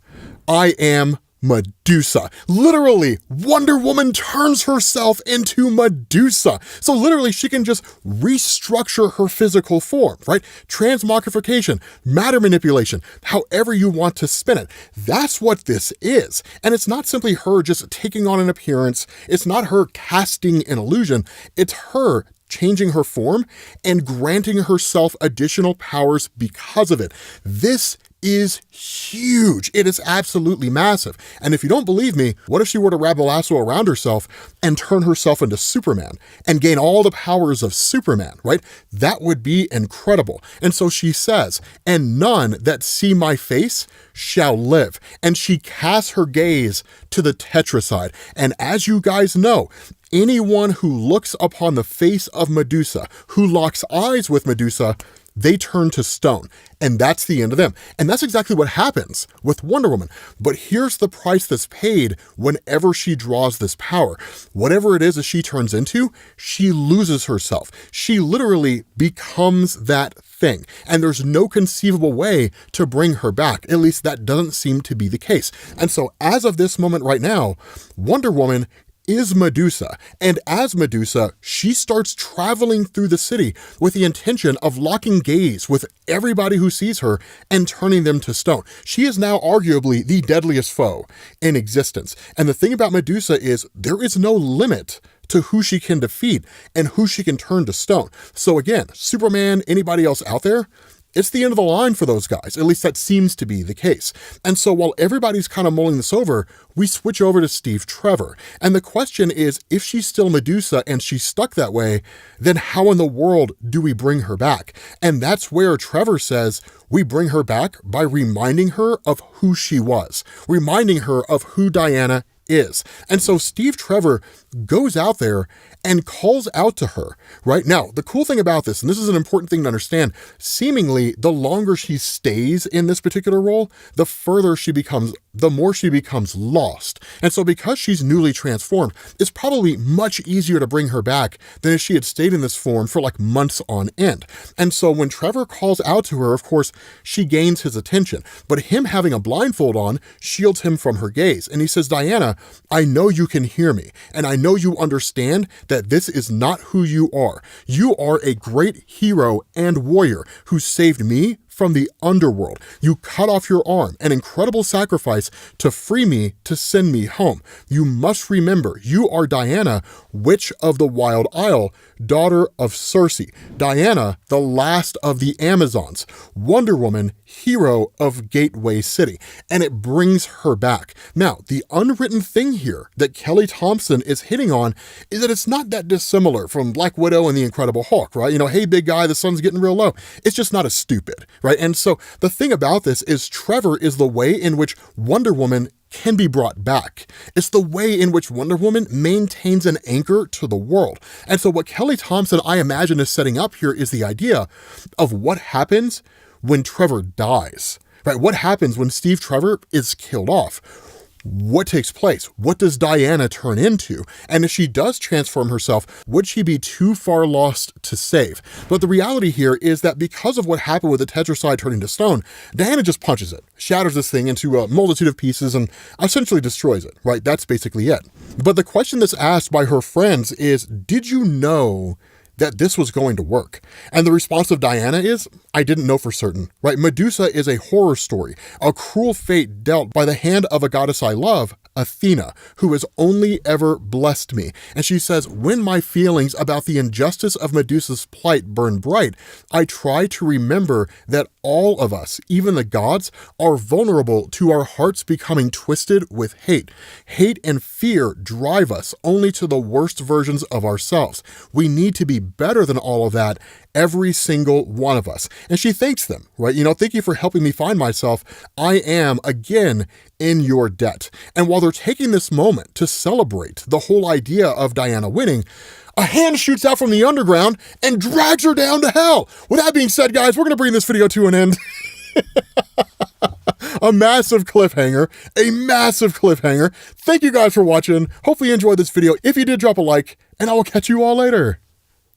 I am Medusa. Literally, Wonder Woman turns herself into Medusa. So literally, she can just restructure her physical form, right? Transmogrification, matter manipulation, however you want to spin it. That's what this is. And it's not simply her just taking on an appearance. It's not her casting an illusion. It's her changing her form and granting herself additional powers because of it. This is huge. It is absolutely massive. And if you don't believe me, what if she were to wrap a lasso around herself and turn herself into Superman and gain all the powers of Superman, right? That would be incredible. And so she says, "And none that see my face shall live." And she casts her gaze to the Tetracide. And as you guys know, anyone who looks upon the face of Medusa, who locks eyes with Medusa, they turn to stone. And that's the end of them. And that's exactly what happens with Wonder Woman. But here's the price that's paid whenever she draws this power. Whatever it is that she turns into, she loses herself. She literally becomes that thing. And there's no conceivable way to bring her back. At least that doesn't seem to be the case. And so as of this moment right now, Wonder Woman is Medusa. And as Medusa, she starts traveling through the city with the intention of locking gaze with everybody who sees her and turning them to stone. She is now arguably the deadliest foe in existence. And the thing about Medusa is there is no limit to who she can defeat and who she can turn to stone. So again, Superman, anybody else out there, it's the end of the line for those guys. At least that seems to be the case. And so while everybody's kind of mulling this over, we switch over to Steve Trevor. And the question is, if she's still Medusa and she's stuck that way, then how in the world do we bring her back? And that's where Trevor says we bring her back by reminding her of who she was, reminding her of who Diana is. And so Steve Trevor goes out there and calls out to her, right? Now, the cool thing about this, and this is an important thing to understand, seemingly the longer she stays in this particular role, the further she becomes, the more she becomes lost. And so because she's newly transformed, it's probably much easier to bring her back than if she had stayed in this form for like months on end. And so when Trevor calls out to her, of course, she gains his attention, but him having a blindfold on shields him from her gaze. And he says, "Diana, I know you can hear me, and I know you understand that this is not who you are. You are a great hero and warrior who saved me from the underworld. You cut off your arm, an incredible sacrifice to free me, to send me home. You must remember, you are Diana, witch of the Wild Isle, daughter of Circe. Diana, the last of the Amazons. Wonder Woman, hero of Gateway City." And it brings her back. Now, the unwritten thing here that Kelly Thompson is hitting on is that it's not that dissimilar from Black Widow and the Incredible Hulk, right? You know, hey, big guy, the sun's getting real low. It's just not as stupid, right? And so the thing about this is Trevor is the way in which Wonder Woman can be brought back. It's the way in which Wonder Woman maintains an anchor to the world. And so what Kelly Thompson, I imagine, is setting up here is the idea of what happens when Trevor dies, right? What happens when Steve Trevor is killed off? What takes place? What does Diana turn into? And if she does transform herself, would she be too far lost to save? But the reality here is that because of what happened with the Tetracide turning to stone, Diana just punches it, shatters this thing into a multitude of pieces and essentially destroys it, right? That's basically it. But the question that's asked by her friends is, did you know that this was going to work? And the response of Diana is, I didn't know for certain, right? Medusa is a horror story, a cruel fate dealt by the hand of a goddess I love, Athena, who has only ever blessed me. And she says, when my feelings about the injustice of Medusa's plight burn bright, I try to remember that all of us, even the gods, are vulnerable to our hearts becoming twisted with hate. Hate and fear drive us only to the worst versions of ourselves. We need to be better than all of that, every single one of us. And she thanks them, right? You know, thank you for helping me find myself. I am, again, in your debt. And while they're taking this moment to celebrate the whole idea of Diana winning, a hand shoots out from the underground and drags her down to hell. With that being said, guys, we're going to bring this video to an end. A massive cliffhanger. Thank you guys for watching. Hopefully you enjoyed this video. If you did, drop a like, and I will catch you all later.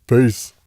Peace.